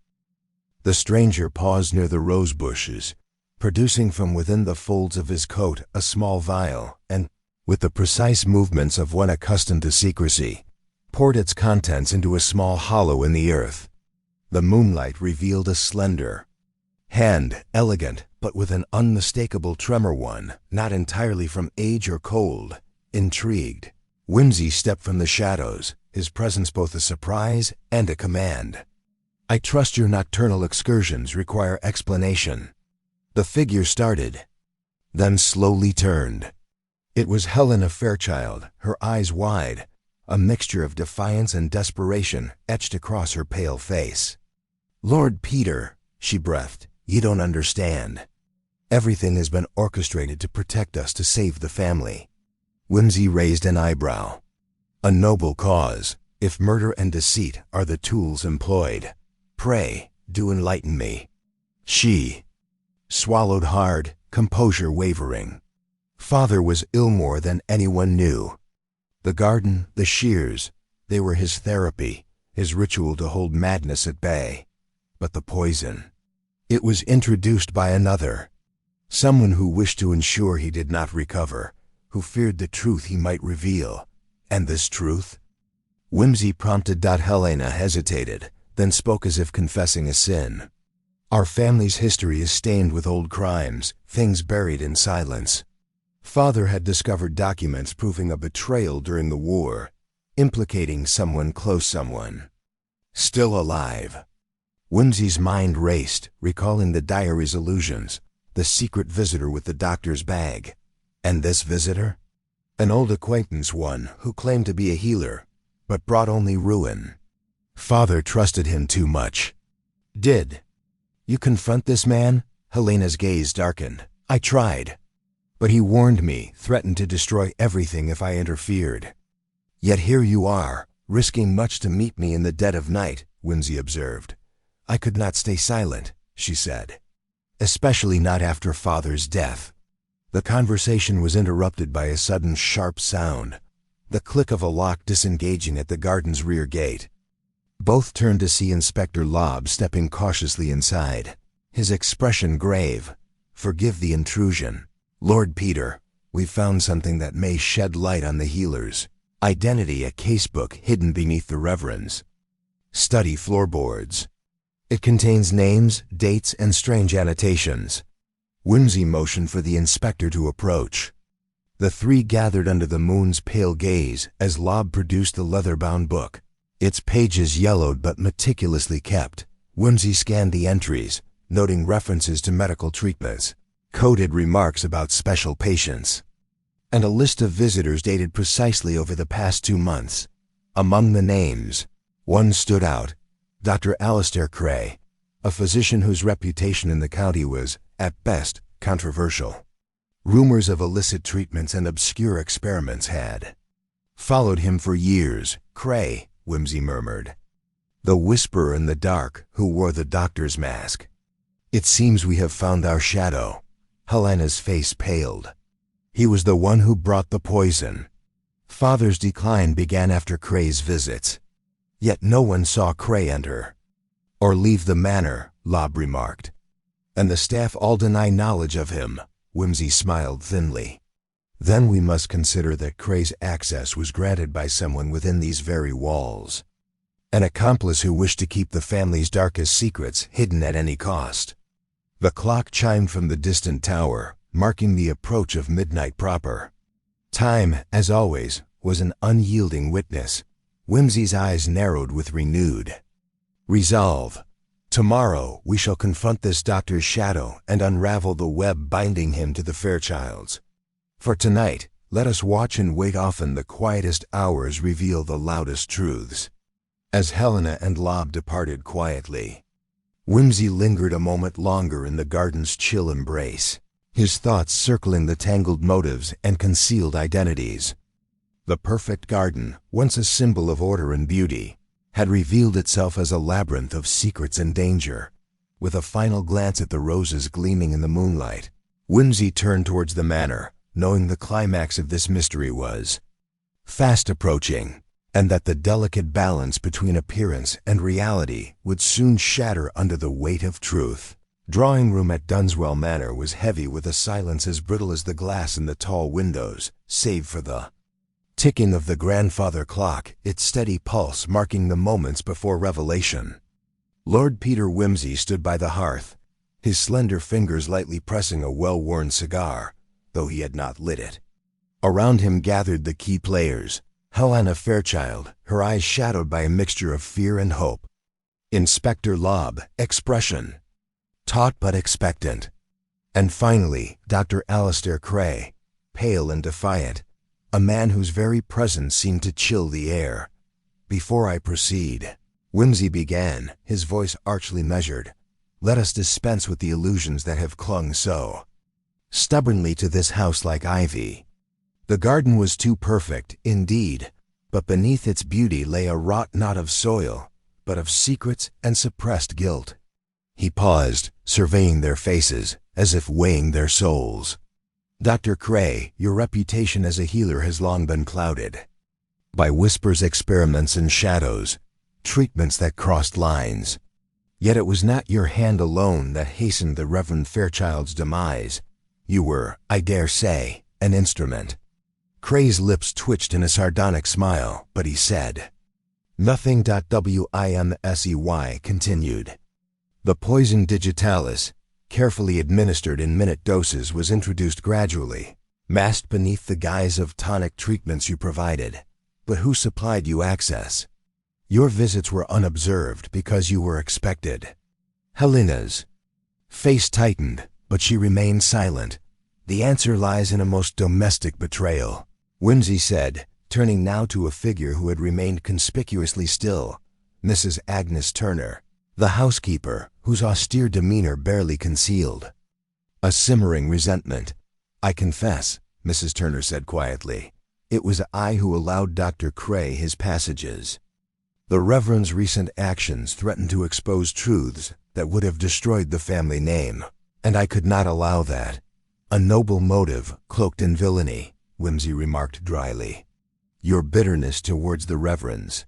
The stranger paused near the rose bushes, producing from within the folds of his coat a small vial, and, with the precise movements of one accustomed to secrecy, poured its contents into a small hollow in the earth. The moonlight revealed a slender hand, elegant, but with an unmistakable tremor, one, not entirely from age or cold. Intrigued, Whimsy stepped from the shadows, his presence both a surprise and a command. "I trust your nocturnal excursions require explanation." The figure started, then slowly turned. It was Helena Fairchild, her eyes wide, a mixture of defiance and desperation etched across her pale face. "Lord Peter," she breathed, "you don't understand. Everything has been orchestrated to protect us, to save the family." Whimsy raised an eyebrow. "A noble cause, if murder and deceit are the tools employed. Pray, do enlighten me." She swallowed hard, composure wavering. Father was ill more than anyone knew. The garden, the shears, they were his therapy, his ritual to hold madness at bay. But the poison, it was introduced by another. Someone who wished to ensure he did not recover, who feared the truth he might reveal. And this truth? Whimsy prompted. Helena hesitated, then spoke as if confessing a sin. "Our family's history is stained with old crimes, things buried in silence. Father had discovered documents proving a betrayal during the war, implicating someone close, someone still alive." Whimsy's mind raced, recalling the diary's allusions, the secret visitor with the doctor's bag. And this visitor? An old acquaintance, one who claimed to be a healer, but brought only ruin. Father trusted him too much. "Did you confront this man?" Helena's gaze darkened. "I tried. But he warned me, threatened to destroy everything if I interfered. Yet here you are, risking much to meet me in the dead of night," Whimsy observed. "I could not stay silent," she said. "Especially not after Father's death." The conversation was interrupted by a sudden sharp sound, the click of a lock disengaging at the garden's rear gate. Both turned to see Inspector Lobb stepping cautiously inside, his expression grave. "Forgive the intrusion, Lord Peter. We've found something that may shed light on the healer's identity, a casebook hidden beneath the Reverend's study floorboards. It contains names, dates, and strange annotations." Whimsy motioned for the inspector to approach. The three gathered under the moon's pale gaze as Lobb produced the leather-bound book. Its pages yellowed but meticulously kept. Whimsy scanned the entries, noting references to medical treatments, coded remarks about special patients, and a list of visitors dated precisely over the past 2 months. Among the names, one stood out: Dr. Alistair Cray, a physician whose reputation in the county was, at best, controversial. Rumors of illicit treatments and obscure experiments had followed him for years. "Cray," Whimsy murmured. "The whisperer in the dark who wore the doctor's mask. It seems we have found our shadow." Helena's face paled. "He was the one who brought the poison." Father's decline began after Cray's visits. Yet no one saw Cray enter or leave the manor, Lobb remarked. "And the staff all deny knowledge of him." Whimsy smiled thinly. "Then we must consider that Cray's access was granted by someone within these very walls. An accomplice who wished to keep the family's darkest secrets hidden at any cost." The clock chimed from the distant tower, marking the approach of midnight proper. Time, as always, was an unyielding witness. Whimsy's eyes narrowed with renewed resolve. "Tomorrow we shall confront this doctor's shadow and unravel the web binding him to the Fairchilds. For tonight, let us watch and wait. Often the quietest hours reveal the loudest truths." As Helena and Lobb departed quietly, Whimsy lingered a moment longer in the garden's chill embrace, his thoughts circling the tangled motives and concealed identities. The perfect garden, once a symbol of order and beauty, had revealed itself as a labyrinth of secrets and danger. With a final glance at the roses gleaming in the moonlight, Whimsy turned towards the manor, knowing the climax of this mystery was fast approaching, and that the delicate balance between appearance and reality would soon shatter under the weight of truth. Drawing room at Dunswell Manor was heavy with a silence as brittle as the glass in the tall windows, save for the ticking of the grandfather clock, its steady pulse marking the moments before revelation. Lord Peter Whimsy stood by the hearth, his slender fingers lightly pressing a well-worn cigar, though he had not lit it. Around him gathered the key players: Helena Fairchild, her eyes shadowed by a mixture of fear and hope; Inspector Lobb, expression taut but expectant; and finally Dr. Alistair Cray, pale and defiant, a man whose very presence seemed to chill the air. "Before I proceed," Whimsy began, his voice archly measured, "let us dispense with the illusions that have clung so stubbornly to this house like ivy." The garden was too perfect, indeed, but beneath its beauty lay a rot not of soil, but of secrets and suppressed guilt. He paused, surveying their faces, as if weighing their souls. "Dr. Cray, your reputation as a healer has long been clouded by whispers, experiments, and shadows, treatments that crossed lines. Yet it was not your hand alone that hastened the Reverend Fairchild's demise. You were, I dare say, an instrument." Cray's lips twitched in a sardonic smile, but he said nothing. Whimsey continued. "The poison digitalis, carefully administered in minute doses, was introduced gradually, masked beneath the guise of tonic treatments you provided. But who supplied you access? Your visits were unobserved because you were expected." Helena's face tightened, but she remained silent. "The answer lies in a most domestic betrayal," Whimsy said, turning now to a figure who had remained conspicuously still: Mrs. Agnes Turner, the housekeeper, whose austere demeanor barely concealed a simmering resentment. "I confess," Mrs. Turner said quietly, "it was I who allowed Dr. Cray his passages. The Reverend's recent actions threatened to expose truths that would have destroyed the family name, and I could not allow that." "A noble motive cloaked in villainy," Whimsy remarked dryly. "Your bitterness towards the Reverend's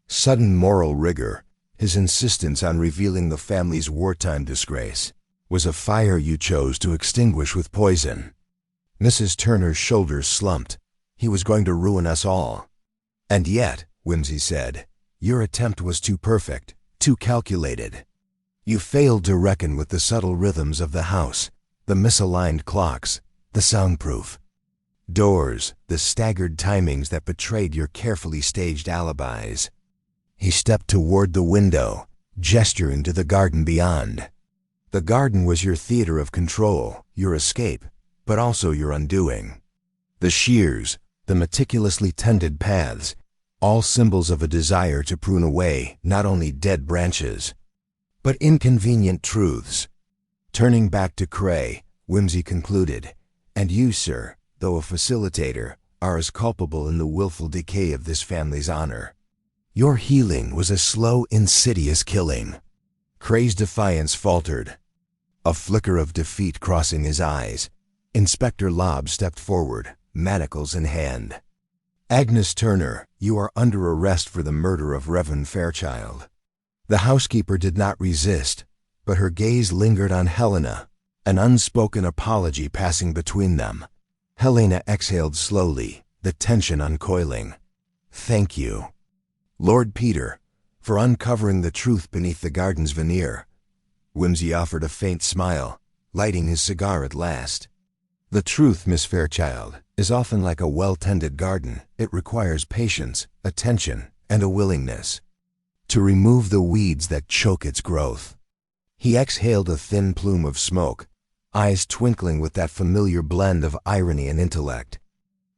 sudden moral rigor, his insistence on revealing the family's wartime disgrace, was a fire you chose to extinguish with poison. Mrs. Turner's shoulders slumped. He was going to ruin us all. And yet, Whimsy said, your attempt was too perfect, too calculated. You failed to reckon with the subtle rhythms of the house, the misaligned clocks, the soundproof doors, the staggered timings that betrayed your carefully staged alibis. He stepped toward the window, gesturing to the garden beyond. The garden was your theater of control, your escape, but also your undoing. The shears, the meticulously tended paths, all symbols of a desire to prune away not only dead branches, but inconvenient truths. Turning back to Curate, Whimsy concluded, and you, sir, though a facilitator, are as culpable in the willful decay of this family's honor. Your healing was a slow, insidious killing. Crate's defiance faltered. A flicker of defeat crossing his eyes, Inspector Lobb stepped forward, manacles in hand. Agnes Turner, you are under arrest for the murder of Reverend Fairchild. The housekeeper did not resist, but her gaze lingered on Helena, an unspoken apology passing between them. Helena exhaled slowly, the tension uncoiling. Thank you, Lord Peter, for uncovering the truth beneath the garden's veneer. Whimsy offered a faint smile, lighting his cigar at last. The truth, Miss Fairchild, is often like a well-tended garden. It requires patience, attention, and a willingness to remove the weeds that choke its growth. He exhaled a thin plume of smoke, eyes twinkling with that familiar blend of irony and intellect.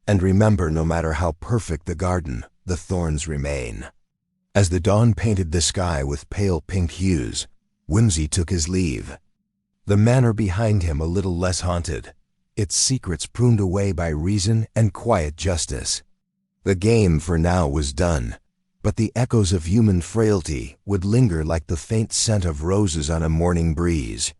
And remember, no matter how perfect the garden, the thorns remain. As the dawn painted the sky with pale pink hues, Whimsy took his leave. The manor behind him a little less haunted, its secrets pruned away by reason and quiet justice. The game for now was done, but the echoes of human frailty would linger like the faint scent of roses on a morning breeze.